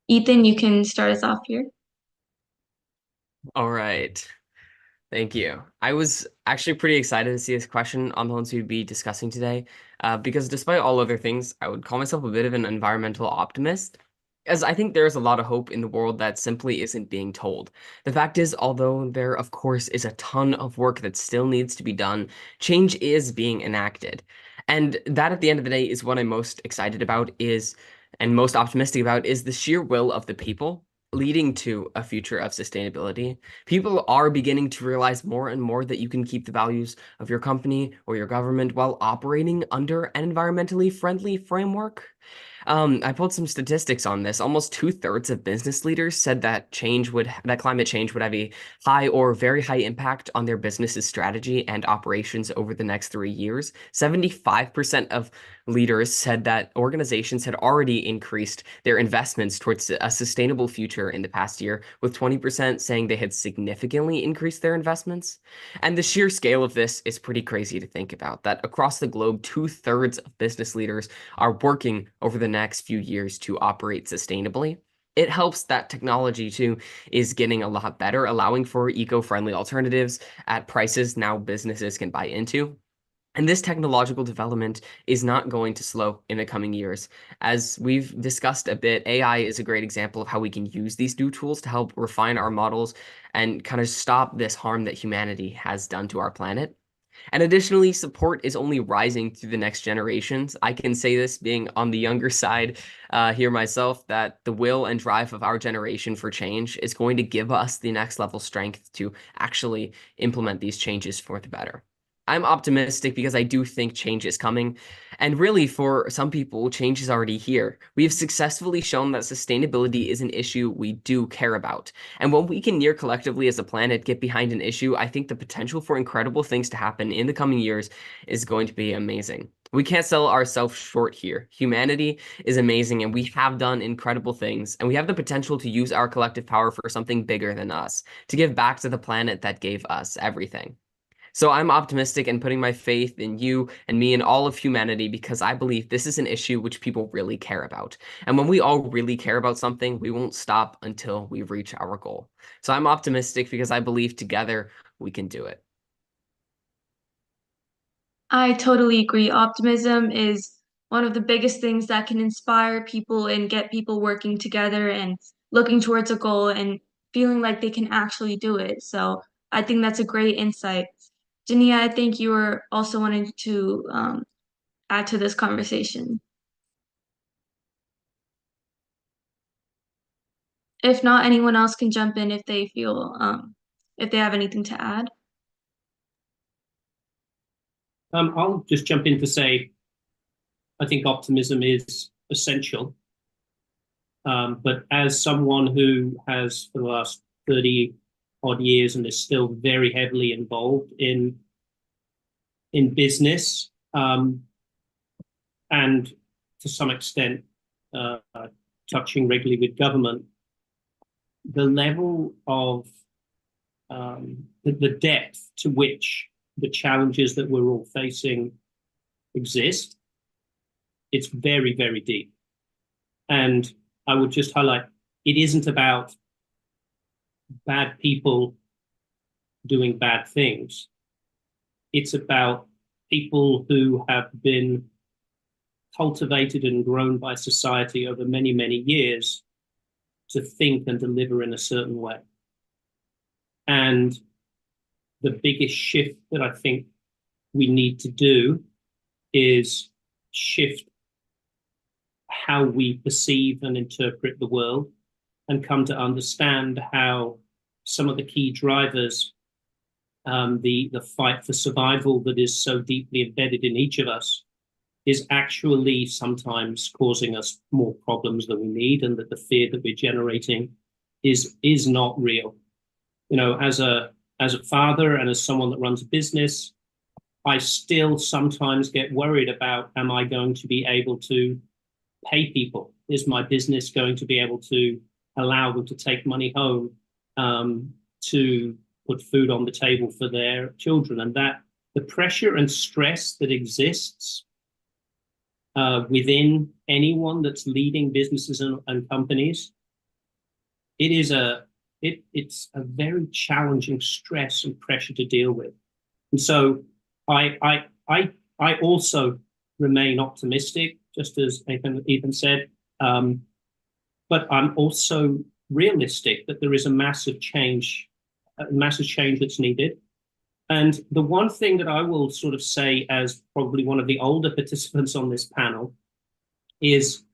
Ethan, you can start us off here.
All right. Thank you. I was actually pretty excited to see this question on the ones we'd be discussing today, because despite all other things, I would call myself a bit of an environmental optimist, as I think there's a lot of hope in the world that simply isn't being told. The fact is, although there, of course, is a ton of work that still needs to be done, change is being enacted. And that, at the end of the day, is what I'm most excited about and most optimistic about is the sheer will of the people leading to a future of sustainability. People are beginning to realize more and more that you can keep the values of your company or your government while operating under an environmentally friendly framework. I pulled some statistics on this. Almost 2/3 of business leaders said that climate change would have a high or very high impact on their business's strategy and operations over the next 3 years. 75% of leaders said that organizations had already increased their investments towards a sustainable future in the past year, with 20% saying they had significantly increased their investments. And the sheer scale of this is pretty crazy to think about, that across the globe, 2/3 of business leaders are working over the next few years to operate sustainably. It helps that technology too is getting a lot better, allowing for eco-friendly alternatives at prices now businesses can buy into. And this technological development is not going to slow in the coming years. As we've discussed a bit, AI is a great example of how we can use these new tools to help refine our models and kind of stop this harm that humanity has done to our planet. And additionally, support is only rising through the next generations. I can say this being on the younger side here myself, that the will and drive of our generation for change is going to give us the next level strength to actually implement these changes for the better. I'm optimistic because I do think change is coming. And really, for some people, change is already here. We have successfully shown that sustainability is an issue we do care about. And when we can near collectively as a planet get behind an issue, I think the potential for incredible things to happen in the coming years is going to be amazing. We can't sell ourselves short here. Humanity is amazing, and we have done incredible things, and we have the potential to use our collective power for something bigger than us, to give back to the planet that gave us everything. So I'm optimistic and putting my faith in you and me and all of humanity because I believe this is an issue which people really care about. And when we all really care about something, we won't stop until we reach our goal. So I'm optimistic because I believe together we can do it.
I totally agree. Optimism is one of the biggest things that can inspire people and get people working together and looking towards a goal and feeling like they can actually do it. So I think that's a great insight. Jania, I think you were also wanting to add to this conversation. If not, anyone else can jump in if they feel if they have anything to add.
I'll just jump in to say, I think optimism is essential. But as someone who has, for the last 30 odd years and is still very heavily involved in business, and to some extent touching regularly with government, the level of the depth to which the challenges that we're all facing exist, it's very, very deep. And I would just highlight, it isn't about bad people doing bad things. It's about people who have been cultivated and grown by society over many, many years to think and deliver in a certain way. And the biggest shift that I think we need to do is shift how we perceive and interpret the world and come to understand how some of the key drivers, the fight for survival that is so deeply embedded in each of us, is actually sometimes causing us more problems than we need, and that the fear that we're generating is not real. You know, as a father and as someone that runs a business, I still sometimes get worried about, am I going to be able to pay people? Is my business going to be able to allow them to take money home to put food on the table for their children? And that the pressure and stress that exists within anyone that's leading businesses and companies, it's a very challenging stress and pressure to deal with. And so I also remain optimistic, just as Ethan said, but I'm also realistic that there is a massive change that's needed. And the one thing that I will sort of say as probably one of the older participants on this panel is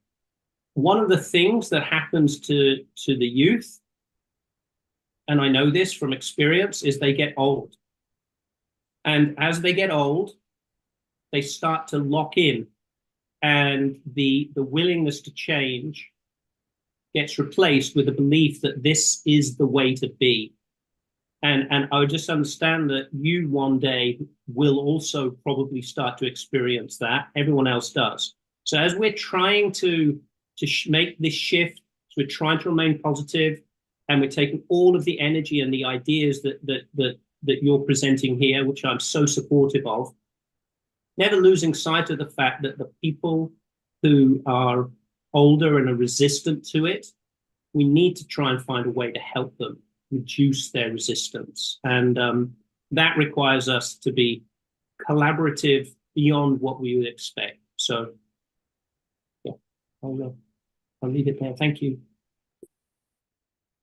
one of the things that happens to the youth, and I know this from experience, is they get old. And as they get old, they start to lock in, and the willingness to change gets replaced with the belief that this is the way to be. And I would just understand that you one day will also probably start to experience that. Everyone else does. So as we're trying to make this shift, so we're trying to remain positive, and we're taking all of the energy and the ideas that you're presenting here, which I'm so supportive of, never losing sight of the fact that the people who are older and are resistant to it, we need to try and find a way to help them reduce their resistance. And that requires us to be collaborative beyond what we would expect. So, yeah, I'll leave it there. Thank you.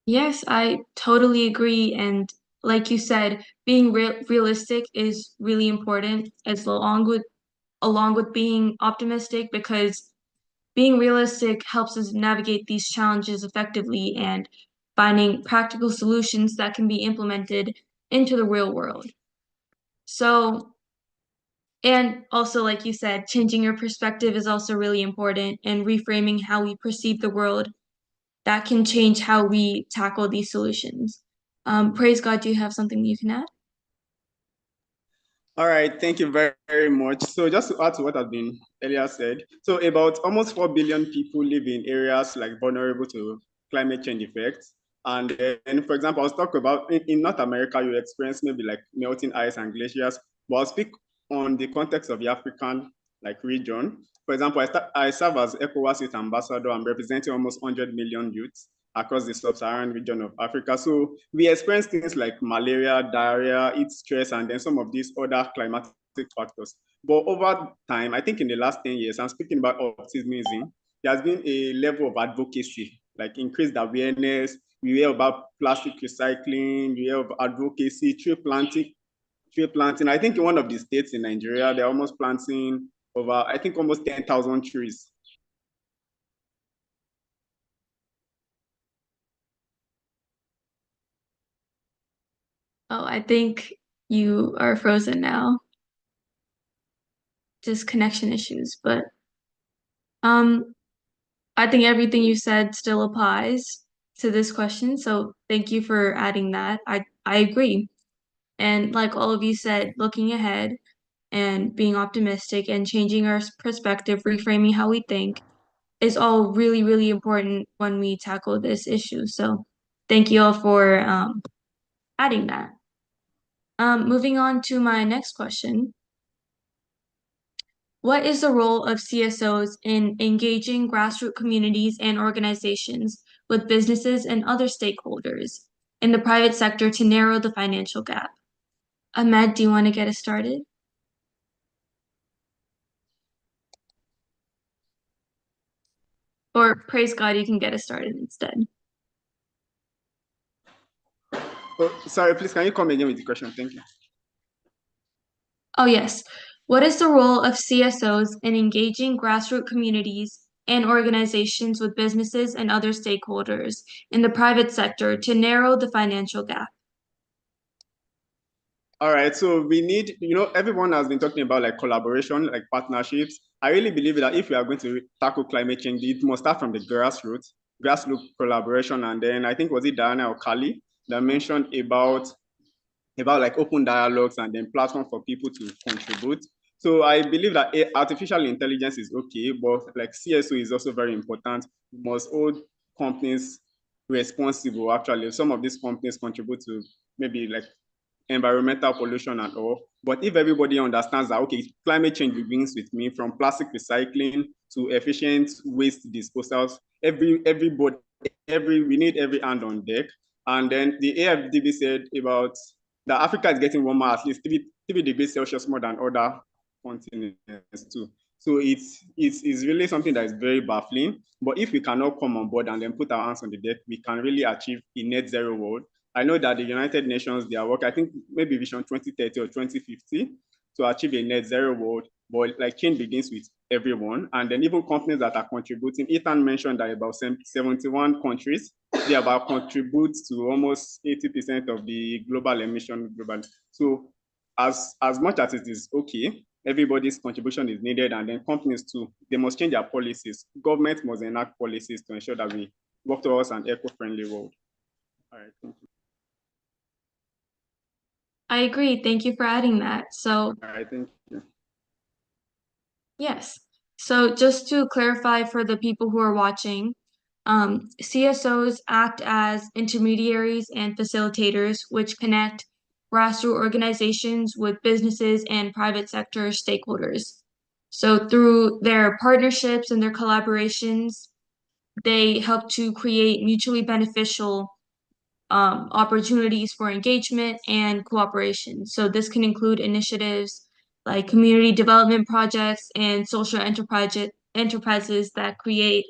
Yes, I totally agree. And like you said, being realistic is really important as along with being optimistic, because being realistic helps us navigate these challenges effectively and finding practical solutions that can be implemented into the real world. So, and also, like you said, changing your perspective is also really important, and reframing how we perceive the world that can change how we tackle these solutions. Praise God, do you have something you can add?
All right, thank you very, very much. So just to add to what has been earlier said, so about almost 4 billion people live in areas like vulnerable to climate change effects. And then, for example, I'll talk about in North America, you experience maybe like melting ice and glaciers, but I'll speak on the context of the African like region. For example, I serve as ECOWAS Youth Ambassador. I'm representing almost 100 million youths across the sub-Saharan region of Africa. So we experience things like malaria, diarrhea, heat stress, and then some of these other climatic factors. But over time, I think in the last 10 years, I'm speaking about optimism, there has been a level of advocacy, like increased awareness. We hear about plastic recycling, we hear of advocacy, tree planting. I think in one of the states in Nigeria, they're almost planting over, I think, almost 10,000 trees.
Oh, I think you are frozen now. Just connection issues, but um, I think everything you said still applies to this question. So thank you for adding that. I agree. And like all of you said, looking ahead and being optimistic and changing our perspective, reframing how we think is all really, really important when we tackle this issue. So thank you all for adding that. Moving on to my next question. What is the role of CSOs in engaging grassroots communities and organizations with businesses and other stakeholders in the private sector to narrow the financial gap? Ahmed, do you want to get us started? Or praise God, you can get us started instead.
Oh, sorry, please, can you come again with the question? Thank you.
Oh, yes. What is the role of CSOs in engaging grassroots communities and organizations with businesses and other stakeholders in the private sector to narrow the financial gap?
All right, so we need, everyone has been talking about like collaboration, like partnerships. I really believe that if we are going to tackle climate change, it must start from the grassroots collaboration. And then I think, was it Diana or Kali that mentioned about like open dialogues and then platform for people to contribute. So I believe that artificial intelligence is okay, but like CSO is also very important. We must hold companies responsible. Actually, some of these companies contribute to maybe like environmental pollution and all. But if everybody understands that, okay, climate change begins with me, from plastic recycling to efficient waste disposals, we need every hand on deck. And then the AFDB said about that Africa is getting warmer at least 3 degrees Celsius more than other continents too. So it's really something that is very baffling. But if we cannot come on board and then put our hands on the deck, we can really achieve a net zero world. I know that the United Nations, their work, I think maybe Vision 2030 or 2050, to achieve a net zero world. But like change begins with everyone. And then even companies that are contributing, Ethan mentioned that about 71 countries, they about contribute to almost 80% of the global emission globally. So as much as it is okay, everybody's contribution is needed, and then companies too, they must change their policies. Government must enact policies to ensure that we work towards an eco-friendly world. All right, thank you.
I agree. Thank you for adding that. So,
All right, thank you.
yes. So just to clarify for the people who are watching, CSOs act as intermediaries and facilitators, which connect grassroots organizations with businesses and private sector stakeholders. So through their partnerships and their collaborations, they help to create mutually beneficial opportunities for engagement and cooperation. So this can include initiatives like community development projects and social enterprises that create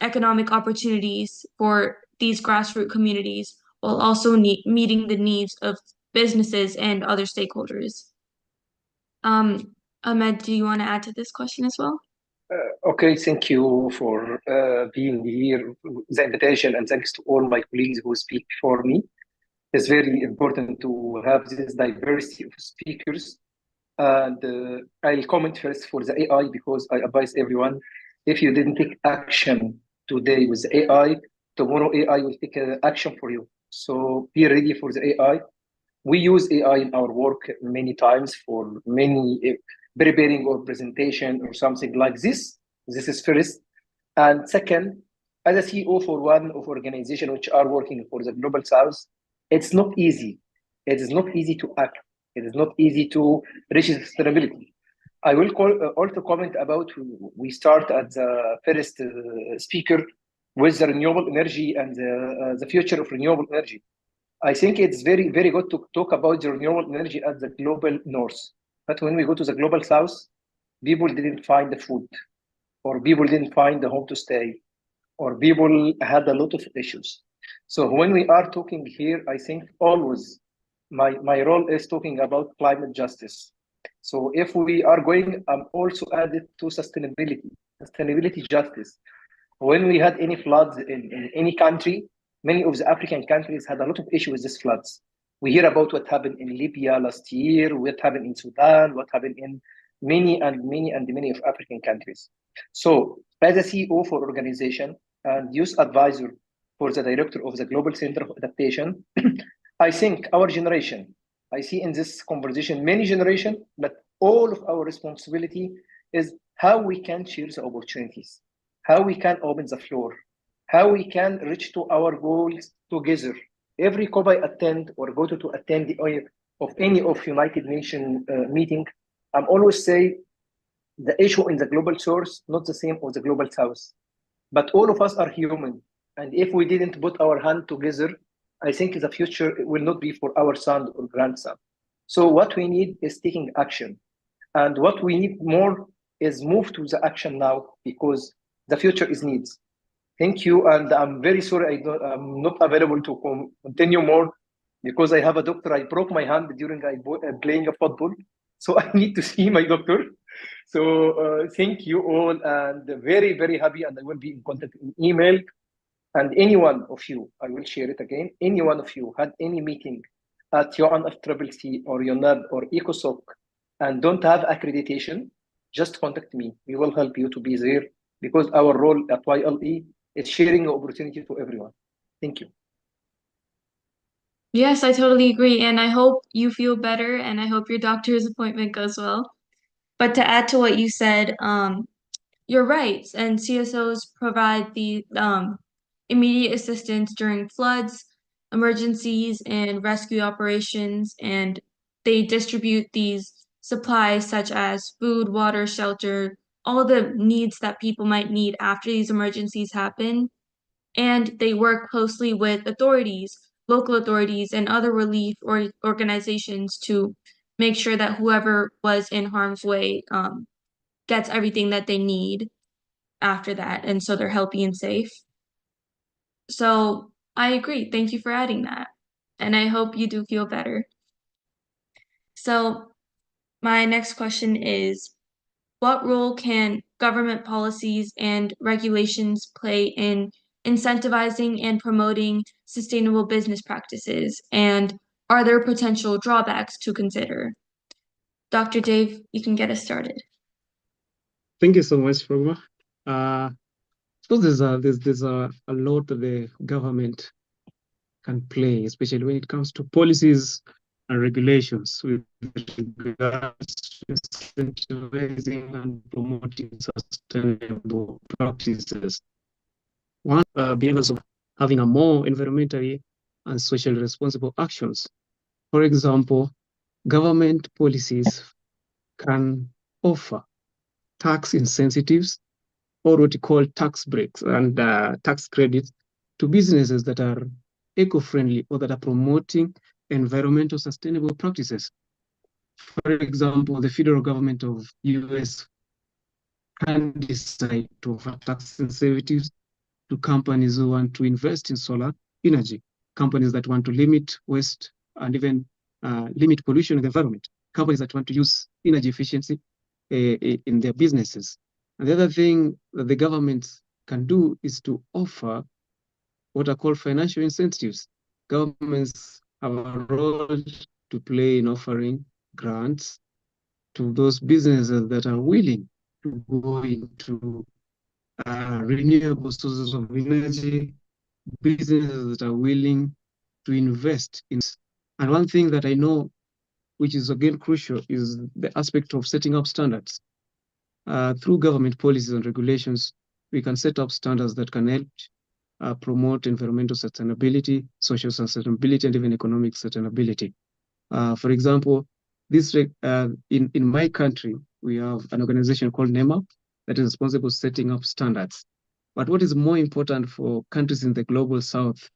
economic opportunities for these grassroots communities while also meeting the needs of businesses and other stakeholders. Ahmed, do you want to add to this question as well?
Okay, thank you for being here, the invitation, and thanks to all my colleagues who speak before me. It's very important to have this diversity of speakers. And I'll comment first for the AI because I advise everyone, if you didn't take action today with the AI, tomorrow AI will take action for you. So be ready for the AI. We use AI in our work many times for many preparing or presentation or something like this. This is first. And second, as a CEO for one of organization which are working for the Global South, it's not easy. It is not easy to act. It is not easy to reach sustainability. I will also comment about we start at the first speaker with the renewable energy and the future of renewable energy. I think it's very, very good to talk about the renewable energy at the global north. But when we go to the global south, people didn't find the food, or people didn't find the home to stay, or people had a lot of issues. So when we are talking here, I think always my role is talking about climate justice. So if we are going, I'm also added to sustainability justice. When we had any floods in any country, many of the African countries had a lot of issues with these floods. We hear about what happened in Libya last year, what happened in Sudan, what happened in many of African countries. So as a CEO for organization and youth advisor for the director of the Global Center of Adaptation, I think our generation, I see in this conversation many generations, but all of our responsibility is how we can share the opportunities, how we can open the floor, how we can reach to our goals together. Every COP I attend or go to attend of any of United Nations meeting, I'm always say the issue in the global source not the same as the global south, but all of us are human, and if we didn't put our hand together, I think the future will not be for our son or grandson. So what we need is taking action, and what we need more is move to the action now because the future is needs. Thank you, and I'm very sorry I'm not available to continue more because I have a doctor. I broke my hand during playing a football, so I need to see my doctor. So thank you all, and very, very happy, and I will be in contact in email. And any one of you, I will share it again, any one of you had any meeting at UNFCCC or UNEP or ECOSOC and don't have accreditation, just contact me. We will help you to be there because our role at YLE is sharing the opportunity to everyone. Thank you.
Yes, I totally agree. And I hope you feel better and I hope your doctor's appointment goes well. But to add to what you said, you're right. And CSOs provide the immediate assistance during floods, emergencies, and rescue operations. And they distribute these supplies such as food, water, shelter, all the needs that people might need after these emergencies happen. And they work closely with authorities, local authorities, and other relief or organizations to make sure that whoever was in harm's way gets everything that they need after that, and so they're healthy and safe. So I agree. Thank you for adding that, and I hope you do feel better. So My next question is, what role can government policies and regulations play in incentivizing and promoting sustainable business practices? And are there potential drawbacks to consider? Dr. Dave, you can get us started.
Thank you so much, Roma. So there's a lot that the government can play, especially when it comes to policies and regulations with regards to incentivizing and promoting sustainable practices. One, behaviors of having a more environmentally and socially responsible actions. For example, government policies can offer tax incentives or what you call tax breaks and tax credits to businesses that are eco-friendly or that are promoting environmental sustainable practices. For example, the federal government of US can decide to offer tax incentives to companies who want to invest in solar energy, companies that want to limit waste and even limit pollution in the environment, companies that want to use energy efficiency in their businesses. And the other thing that the government can do is to offer what are called financial incentives. Governments have a role to play in offering grants to those businesses that are willing to go into renewable sources of energy, businesses that are willing to invest in. And one thing that I know, which is again crucial, is the aspect of setting up standards. Through government policies and regulations, we can set up standards that can help promote environmental sustainability, social sustainability, and even economic sustainability. For example, in my country, we have an organization called NEMA that is responsible for setting up standards. But what is more important for countries in the global south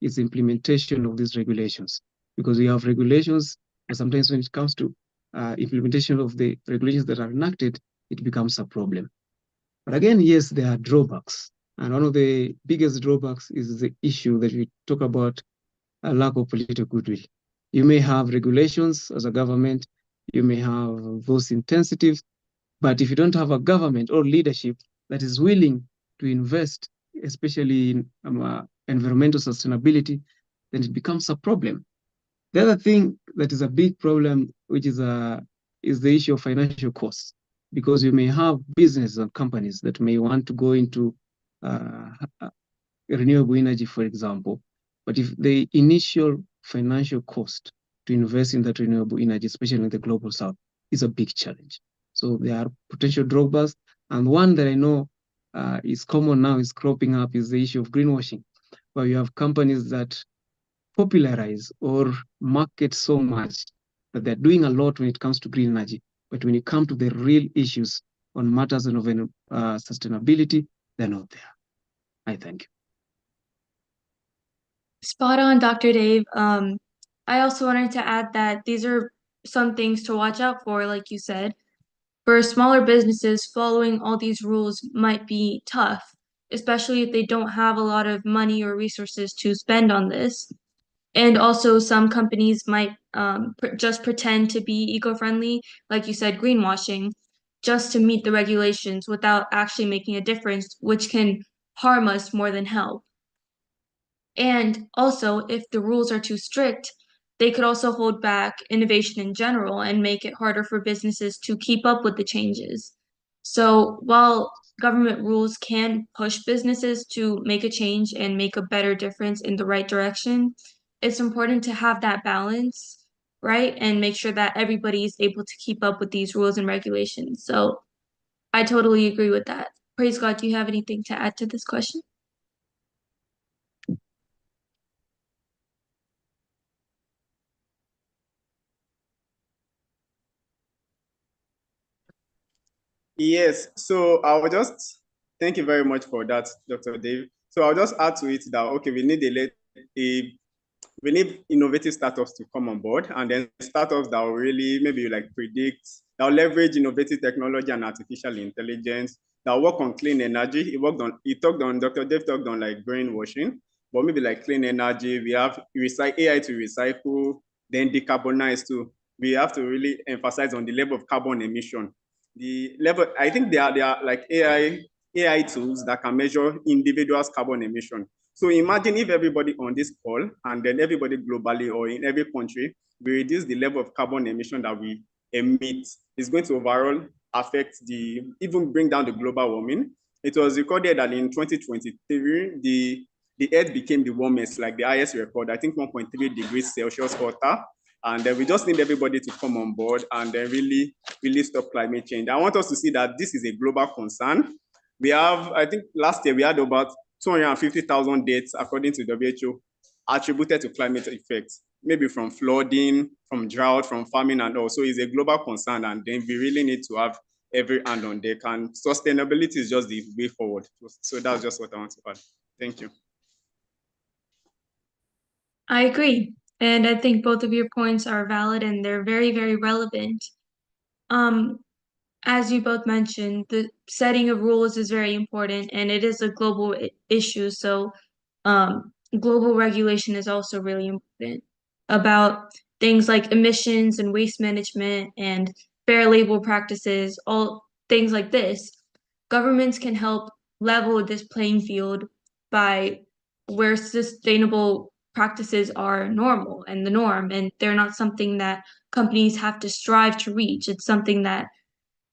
is implementation of these regulations, because we have regulations, but sometimes when it comes to implementation of the regulations that are enacted, it becomes a problem. But again, yes, there are drawbacks. And one of the biggest drawbacks is the issue that we talk about, a lack of political goodwill. You may have regulations as a government, you may have those incentives, but if you don't have a government or leadership that is willing to invest, especially in environmental sustainability, then it becomes a problem. The other thing that is a big problem, which is the issue of financial costs, because you may have businesses and companies that may want to go into renewable energy, for example, but if the initial financial cost to invest in that renewable energy, especially in the global south, is a big challenge. So there are potential drawbacks, and one that I know is common now, is cropping up, is the issue of greenwashing, where you have companies that popularize or market so much that they're doing a lot when it comes to green energy. But when you come to the real issues on matters of sustainability, they're not there. I thank you.
Spot on, Dr. Dave. I also wanted to add that these are some things to watch out for, like you said. For smaller businesses, following all these rules might be tough, especially if they don't have a lot of money or resources to spend on this. And also, some companies might just pretend to be eco-friendly, like you said, greenwashing, just to meet the regulations without actually making a difference, which can harm us more than help. And also, if the rules are too strict, they could also hold back innovation in general and make it harder for businesses to keep up with the changes. So, while government rules can push businesses to make a change and make a better difference in the right direction, it's important to have that balance, right? And make sure that everybody is able to keep up with these rules and regulations. So, I totally agree with that. Praise God. Do you have anything to add to this question?
Yes, so I will just thank you very much for that, Dr. Dave. So I'll just add to it that okay, we need innovative startups to come on board, and then startups that will really maybe like predict, that will leverage innovative technology and artificial intelligence, that will work on clean energy. Dr. Dave talked on like brainwashing, but maybe like clean energy, we have AI to recycle, then decarbonize too. we have to really emphasize on the level of carbon emission. The level, I think there are like AI tools that can measure individuals' carbon emission. So imagine if everybody on this call and then everybody globally or in every country, we reduce the level of carbon emission that we emit. It's going to overall affect even bring down the global warming. It was recorded that in 2023, the Earth became the warmest, like the highest record, I think 1.3 degrees Celsius hotter. And then we just need everybody to come on board and then really, really stop climate change. I want us to see that this is a global concern. We have, I think last year we had about 250,000 deaths according to WHO attributed to climate effects, maybe from flooding, from drought, from famine, and also it's a global concern. And then we really need to have every hand on deck. And sustainability is just the way forward. So that's just what I want to add. Thank you.
I agree. And I think both of your points are valid and they're very, very relevant. As you both mentioned, the setting of rules is very important and it is a global issue. So, global regulation is also really important about things like emissions and waste management and fair labor practices, all things like this. Governments can help level this playing field by where sustainable practices are normal and the norm, and they're not something that companies have to strive to reach. It's something that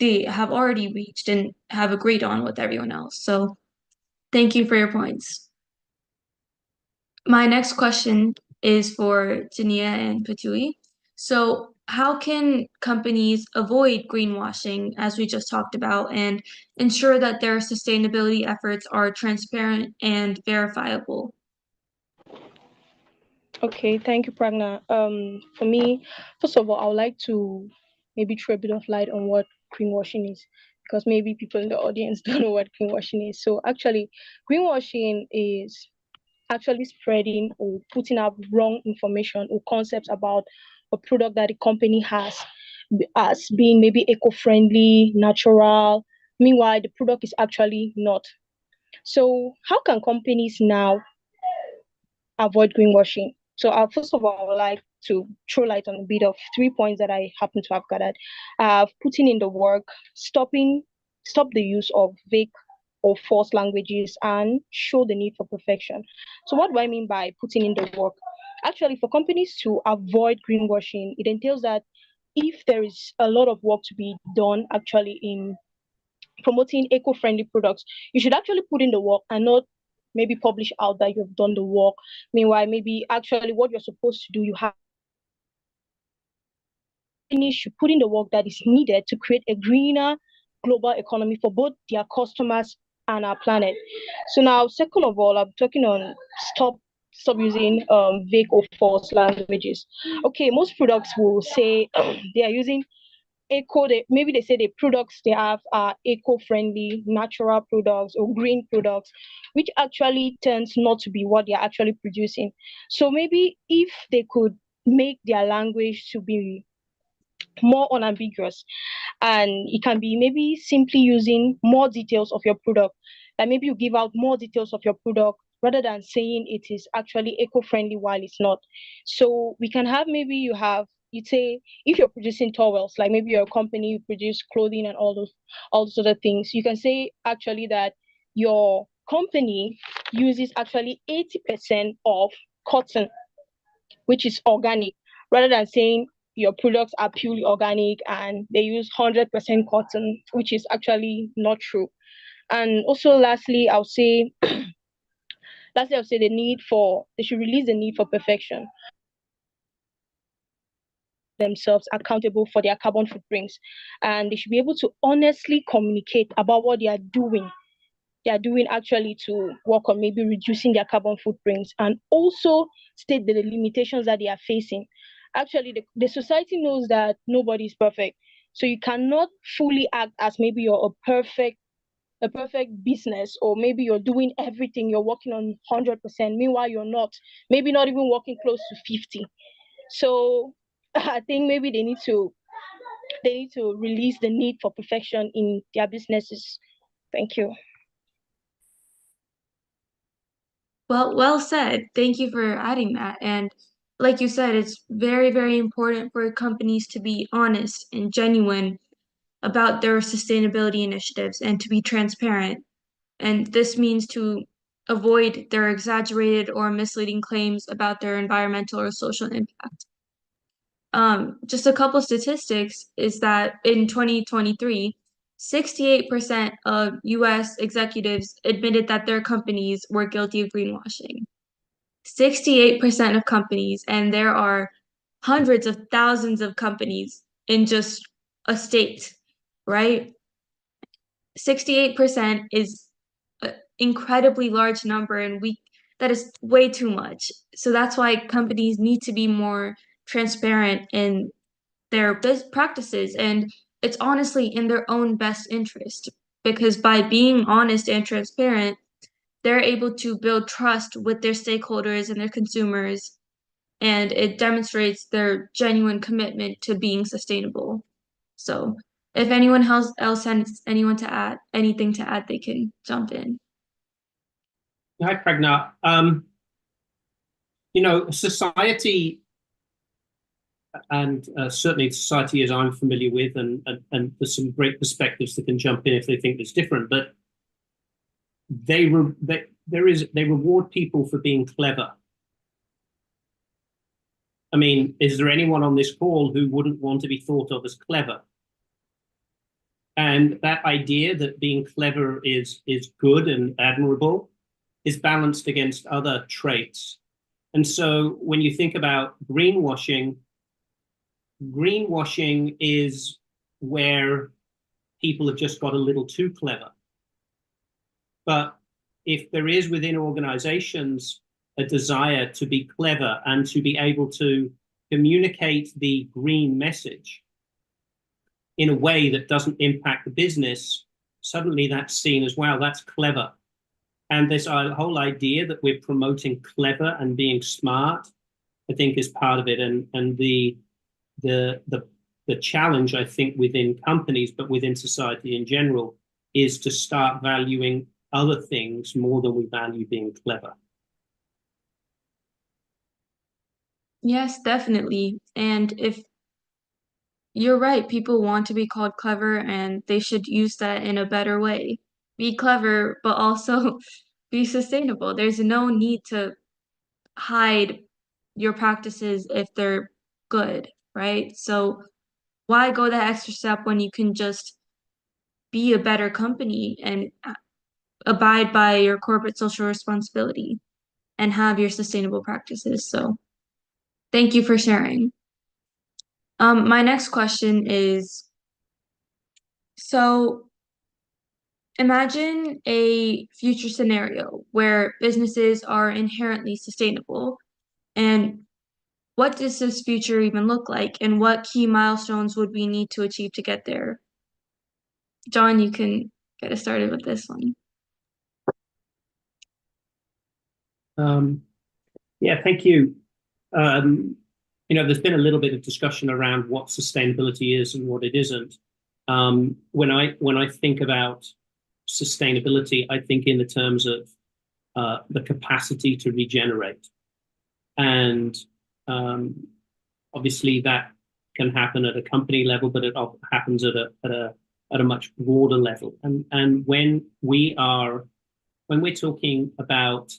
they have already reached and have agreed on with everyone else. So thank you for your points. My next question is for Jania and Patui. So how can companies avoid greenwashing, as we just talked about, and ensure that their sustainability efforts are transparent and verifiable?
Okay, thank you, Pragna. For me, first of all, I would like to maybe throw a bit of light on what greenwashing is, because maybe people in the audience don't know what greenwashing is. So actually, greenwashing is actually spreading or putting out wrong information or concepts about a product that the company has as being maybe eco-friendly, natural. Meanwhile, the product is actually not. So how can companies now avoid greenwashing? So first of all, I would like to throw light on a bit of 3 points that I happen to have gathered. Putting in the work, stop the use of vague or false languages, and show the need for perfection. So what do I mean by putting in the work? Actually, for companies to avoid greenwashing, it entails that if there is a lot of work to be done actually in promoting eco-friendly products, you should actually put in the work and not maybe publish out that you've done the work. Meanwhile, maybe actually what you're supposed to do, you have should put in the work that is needed to create a greener global economy for both their customers and our planet. So now, second of all, I'm talking on stop using vague or false languages. Okay, most products will say they are using maybe they say the products they have are eco-friendly, natural products or green products, which actually tends not to be what they're actually producing. So maybe if they could make their language to be more unambiguous, and it can be maybe simply using more details of your product, like maybe you give out more details of your product rather than saying it is actually eco-friendly while it's not. So we can have, maybe you say, if you're producing towels, like maybe you're a company, you produce clothing and all those other things, you can say actually that your company uses actually 80% of cotton, which is organic, rather than saying your products are purely organic and they use 100% cotton, which is actually not true. And also, I'll say they should release the need for perfection, themselves accountable for their carbon footprints, and they should be able to honestly communicate about what they are doing actually to work on maybe reducing their carbon footprints, and also state the limitations that they are facing. Actually, the society knows that nobody is perfect. So you cannot fully act as maybe you're a perfect business, or maybe you're doing everything, you're working on 100%. Meanwhile, you're not, maybe not even working close to 50. So I think maybe they need to release the need for perfection in their businesses. Thank you.
Well said. Thank you for adding that. And like you said, it's very, very important for companies to be honest and genuine about their sustainability initiatives and to be transparent. And this means to avoid their exaggerated or misleading claims about their environmental or social impact. Just a couple statistics is that in 2023, 68% of US executives admitted that their companies were guilty of greenwashing. 68% of companies, and there are hundreds of thousands of companies in just a state, right? 68% is an incredibly large number, and that is way too much. So that's why companies need to be more transparent in their practices, and it's honestly in their own best interest because by being honest and transparent, they're able to build trust with their stakeholders and their consumers, and it demonstrates their genuine commitment to being sustainable. So, if anyone else has anyone to add anything to add, they can jump in.
Hi, Pragna. Society, and certainly society as I'm familiar with, and there's some great perspectives that can jump in if they think it's different, but they reward people for being clever. I mean, is there anyone on this call who wouldn't want to be thought of as clever? And that idea that being clever is good and admirable is balanced against other traits. And so when you think about greenwashing is where people have just got a little too clever. But if there is within organizations a desire to be clever and to be able to communicate the green message in a way that doesn't impact the business, suddenly that's seen as, wow, that's clever. And this whole idea that we're promoting clever and being smart, I think is part of it. And the challenge, I think, within companies, but within society in general, is to start valuing other things more than we value being clever.
Yes, definitely. And if you're right, people want to be called clever and they should use that in a better way. Be clever, but also be sustainable. There's no need to hide your practices if they're good, right? So why go that extra step when you can just be a better company and abide by your corporate social responsibility and have your sustainable practices? So thank you for sharing. My next question is, so imagine a future scenario where businesses are inherently sustainable, and what does this future even look like, and what key milestones would we need to achieve to get there? John, you can get us started with this one.
Yeah, thank you. There's been a little bit of discussion around what sustainability is and what it isn't. When I think about sustainability, I think in the terms of the capacity to regenerate, and obviously that can happen at a company level, but it happens at a much broader level. And when we're talking about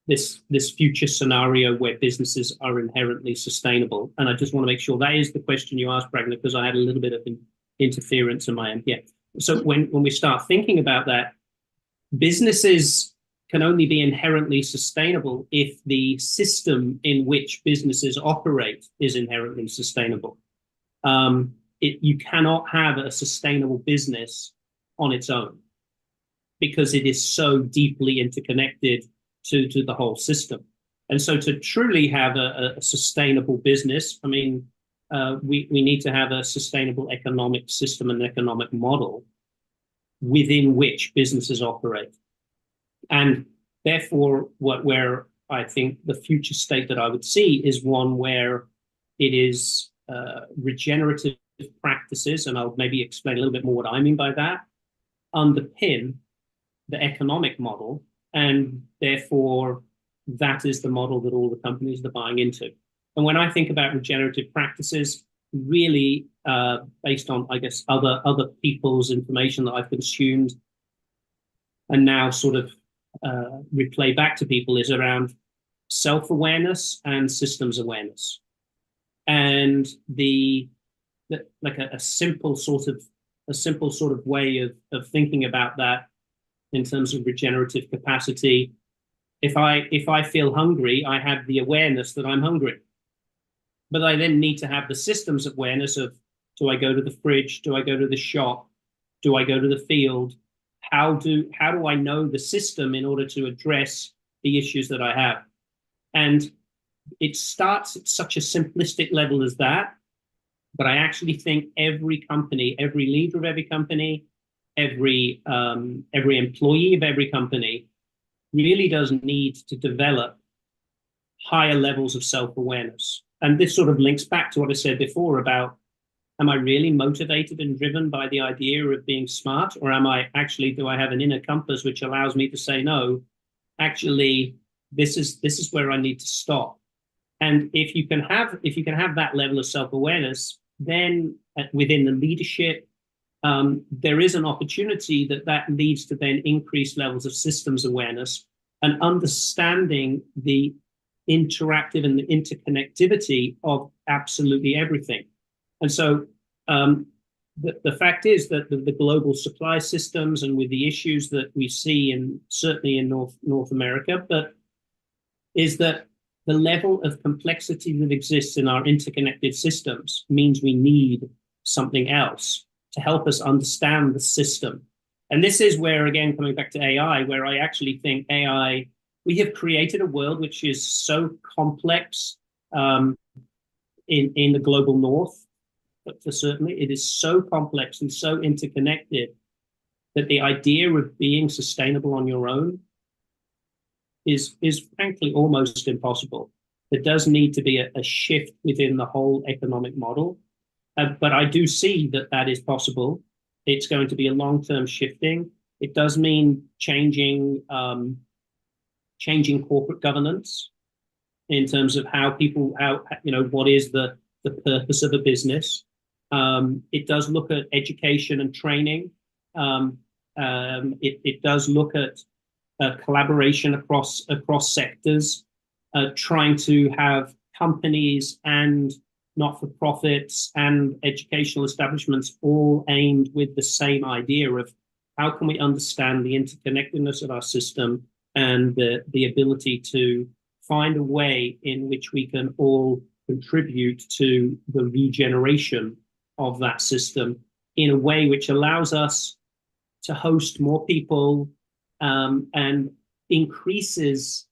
this future scenario where businesses are inherently sustainable, and I just want to make sure that is the question you asked, Pragna, because I had a little bit of interference in my end. Yeah. So when we start thinking about that, businesses can only be inherently sustainable if the system in which businesses operate is inherently sustainable. You cannot have a sustainable business on its own because it is so deeply interconnected to the whole system. And so to truly have a sustainable business, I mean, we need to have a sustainable economic system and economic model within which businesses operate. And therefore, where I think the future state that I would see is one where it is regenerative practices, and I'll maybe explain a little bit more what I mean by that, underpin the economic model, and therefore that is the model that all the companies are buying into. And when I think about regenerative practices, really based on, I guess, other people's information that I've consumed and now sort of replay back to people, is around self-awareness and systems awareness. And like a simple sort of way of thinking about that in terms of regenerative capacity. If I feel hungry, I have the awareness that I'm hungry. But I then need to have the systems awareness of, do I go to the fridge? Do I go to the shop? Do I go to the field? How do I know the system in order to address the issues that I have? And it starts at such a simplistic level as that, but I actually think every company, every leader of every company, every employee of every company really does need to develop higher levels of self-awareness. And this sort of links back to what I said before about, am I really motivated and driven by the idea of being smart, or do I have an inner compass which allows me to say, no, actually, this is where I need to stop. And if you can have that level of self-awareness, then within the leadership, there is an opportunity that leads to then increased levels of systems awareness and understanding the interactive and the interconnectivity of absolutely everything. And so the fact is that the global supply systems, and with the issues that we see certainly in North America, but is that the level of complexity that exists in our interconnected systems means we need something else to help us understand the system. And this is where, again, coming back to AI, where I actually think AI, we have created a world which is so complex in the global north, but for certainly it is so complex and so interconnected that the idea of being sustainable on your own is frankly almost impossible. There does need to be a shift within the whole economic model. But I do see that is possible. It's going to be a long-term shifting. It does mean changing corporate governance in terms of what is the purpose of a business. It does look at education and training. It does look at collaboration across sectors, trying to have companies and not-for-profits and educational establishments all aimed with the same idea of, how can we understand the interconnectedness of our system and the ability to find a way in which we can all contribute to the regeneration of that system in a way which allows us to host more people, and increases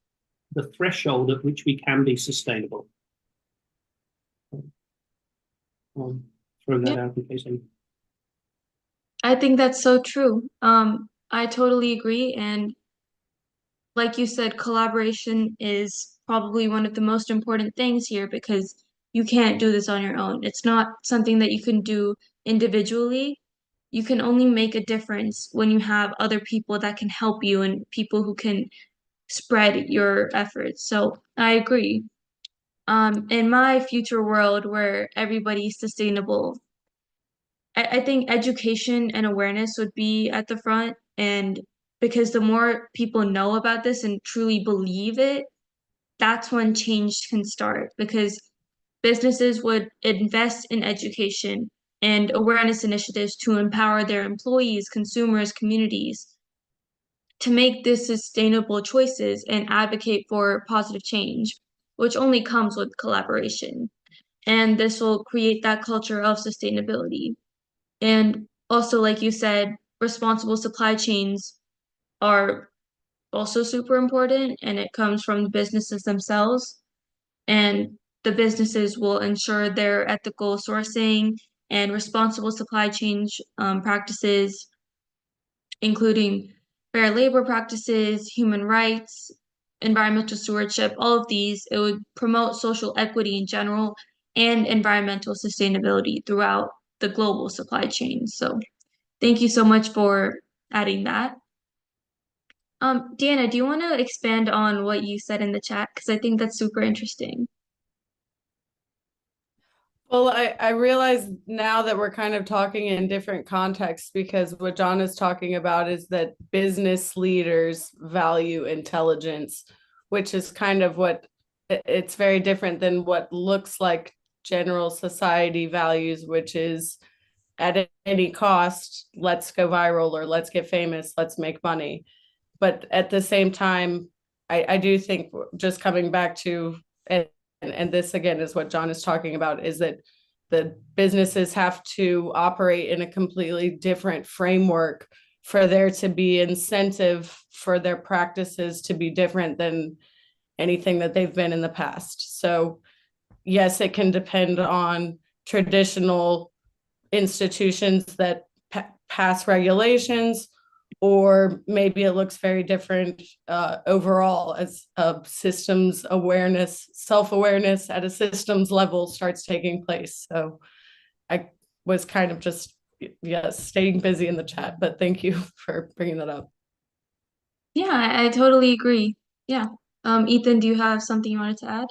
the threshold at which we can be sustainable. Throw that out in case
I think that's so true. I totally agree. And like you said, collaboration is probably one of the most important things here, because you can't do this on your own. It's not something that you can do individually. You can only make a difference when you have other people that can help you and people who can spread your efforts. So I agree. In my future world where everybody's sustainable, I think education and awareness would be at the front. And because the more people know about this and truly believe it, that's when change can start. Because businesses would invest in education and awareness initiatives to empower their employees, consumers, communities to make these sustainable choices and advocate for positive change, which only comes with collaboration. And this will create that culture of sustainability. And also, like you said, responsible supply chains are also super important, and it comes from the businesses themselves. And the businesses will ensure their ethical sourcing and responsible supply chain practices, including fair labor practices, human rights, environmental stewardship, all of these. It would promote social equity in general and environmental sustainability throughout the global supply chain. So thank you so much for adding that. Deanna, do you want to expand on what you said in the chat? Because I think that's super interesting.
Well, I realize now that we're kind of talking in different contexts because what John is talking about is that business leaders value intelligence, which is kind of what it's very different than what looks like general society values, which is at any cost, let's go viral or let's get famous, let's make money. But at the same time, I do think just coming back to and this again is what John is talking about is that the businesses have to operate in a completely different framework for there to be incentive for their practices to be different than anything that they've been in the past. So yes, it can depend on traditional institutions that pass regulations, or maybe it looks very different overall as systems awareness, self-awareness at a systems level starts taking place. So I was kind of just, staying busy in the chat, but thank you for bringing that up.
Yeah, I totally agree. Yeah. Ethan, do you have something you wanted to add?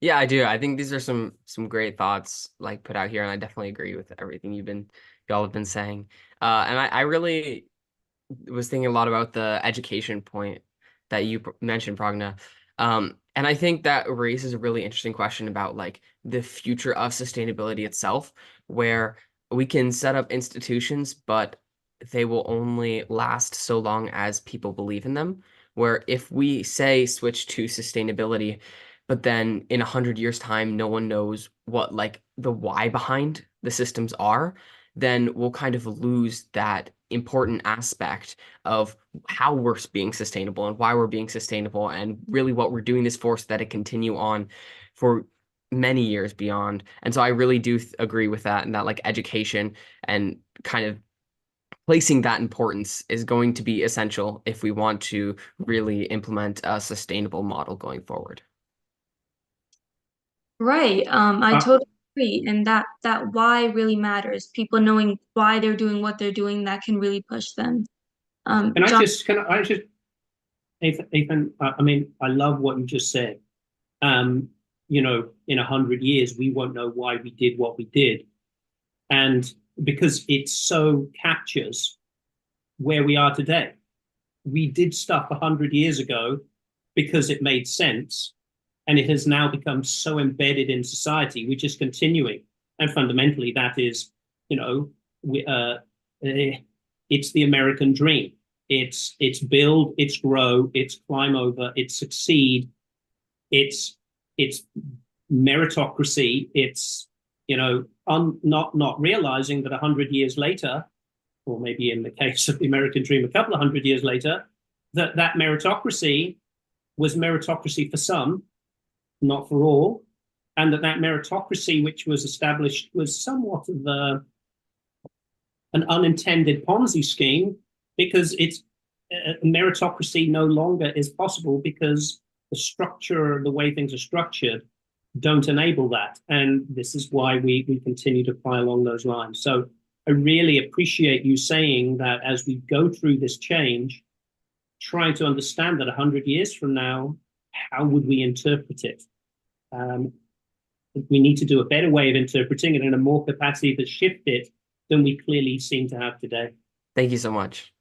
Yeah, I do. I think these are some great thoughts like put out here, and I definitely agree with everything y'all have been saying. And I really was thinking a lot about the education point that you mentioned, Pragna. And I think that raises a really interesting question about like the future of sustainability itself, where we can set up institutions, but they will only last so long as people believe in them. Where if we say switch to sustainability, but then in 100 years' time, no one knows what like the why behind the systems are, then we'll kind of lose that important aspect of how we're being sustainable and why we're being sustainable and really what we're doing this for so that it continue on for many years beyond. And so I really do agree with that, and that like education and kind of placing that importance is going to be essential if we want to really implement a sustainable model going forward.
Right. I totally agree. And that why really matters. People knowing why they're doing what they're doing, that can really push them. John,
Can I just, Ethan, I mean, I love what you just said. You know, in 100 years, we won't know why we did what we did. And because it so captures where we are today. We did stuff 100 years ago because it made sense, and it has now become so embedded in society, which is continuing. And fundamentally, that is, you know, it's the American dream. It's build, it's grow, it's climb over, it's succeed, it's meritocracy. It's not realizing that 100 years later, or maybe in the case of the American dream, a couple of 100 years later, that meritocracy was meritocracy for some, not for all, and that meritocracy which was established was somewhat of an unintended Ponzi scheme, because it's meritocracy no longer is possible because the structure, the way things are structured, don't enable that. And this is why we continue to apply along those lines. So I really appreciate you saying that as we go through this change, trying to understand that 100 years from now, how would we interpret it? We need to do a better way of interpreting it and a more capacity to shift it than we clearly seem to have today.
Thank you so much.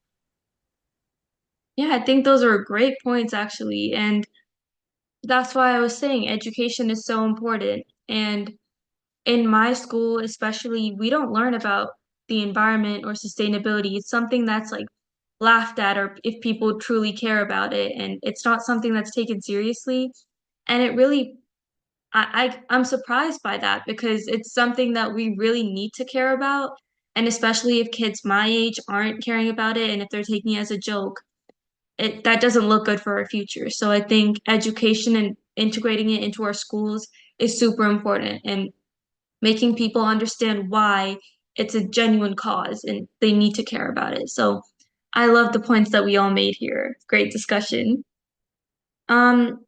yeah, I think those are great points actually. And that's why I was saying education is so important. And in my school, especially, we don't learn about the environment or sustainability. It's something that's like laughed at, or if people truly care about it, and it's not something that's taken seriously. And it really, I'm surprised by that because it's something that we really need to care about. And especially if kids my age aren't caring about it and if they're taking it as a joke, that doesn't look good for our future. So I think education and integrating it into our schools is super important, and making people understand why it's a genuine cause and they need to care about it. So I love the points that we all made here. Great discussion. Um,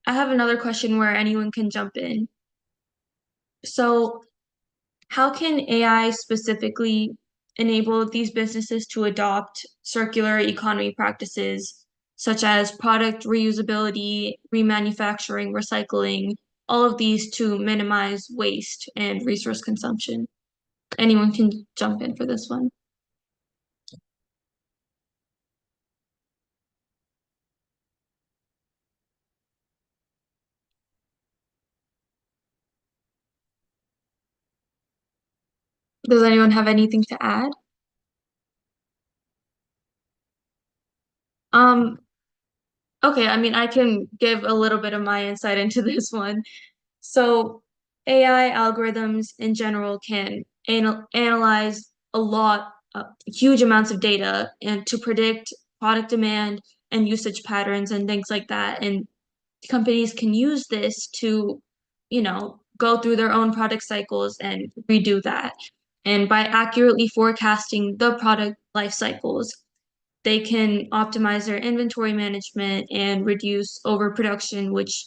I have another question where anyone can jump in. So, how can AI specifically enable these businesses to adopt circular economy practices such as product reusability, remanufacturing, recycling, all of these to minimize waste and resource consumption. Anyone can jump in for this one. Does anyone have anything to add? Okay, I mean, I can give a little bit of my insight into this one. So AI algorithms in general can analyze a lot, huge amounts of data and to predict product demand and usage patterns and things like that. And companies can use this to, go through their own product cycles and redo that. And by accurately forecasting the product life cycles, they can optimize their inventory management and reduce overproduction, which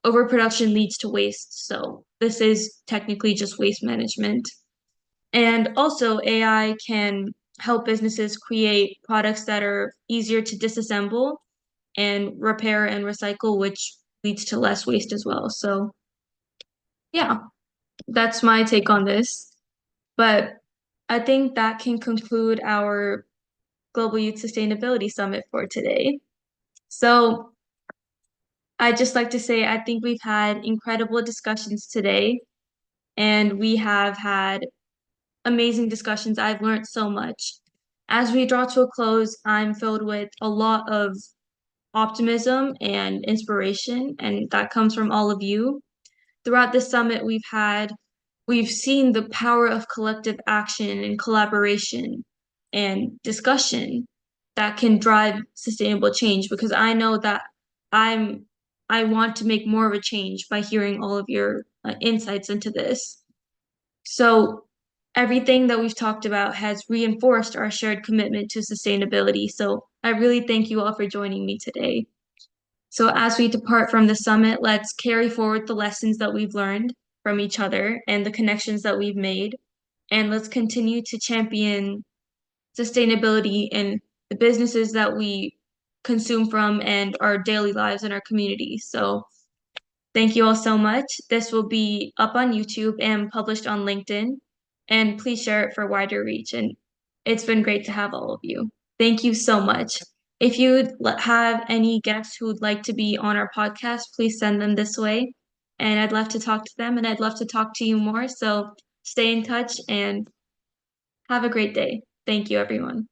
overproduction leads to waste. So this is technically just waste management. And also AI can help businesses create products that are easier to disassemble and repair and recycle, which leads to less waste as well. So yeah, that's my take on this. But I think that can conclude our Global Youth Sustainability Summit for today. So I'd just like to say I think we've had incredible discussions today, and we have had amazing discussions. I've learned so much. As we draw to a close, I'm filled with a lot of optimism and inspiration, and that comes from all of you. Throughout this summit we've seen the power of collective action and collaboration and discussion that can drive sustainable change, because I know that I'm I want to make more of a change by hearing all of your insights into this. So everything that we've talked about has reinforced our shared commitment to sustainability. So I really thank you all for joining me today. So as we depart from the summit, let's carry forward the lessons that we've learned from each other and the connections that we've made. And let's continue to champion sustainability in the businesses that we consume from and our daily lives in our community. So thank you all so much. This will be up on YouTube and published on LinkedIn. And please share it for wider reach. And it's been great to have all of you. Thank you so much. If you have any guests who would like to be on our podcast, please send them this way. And I'd love to talk to them and I'd love to talk to you more. So stay in touch and have a great day. Thank you, everyone.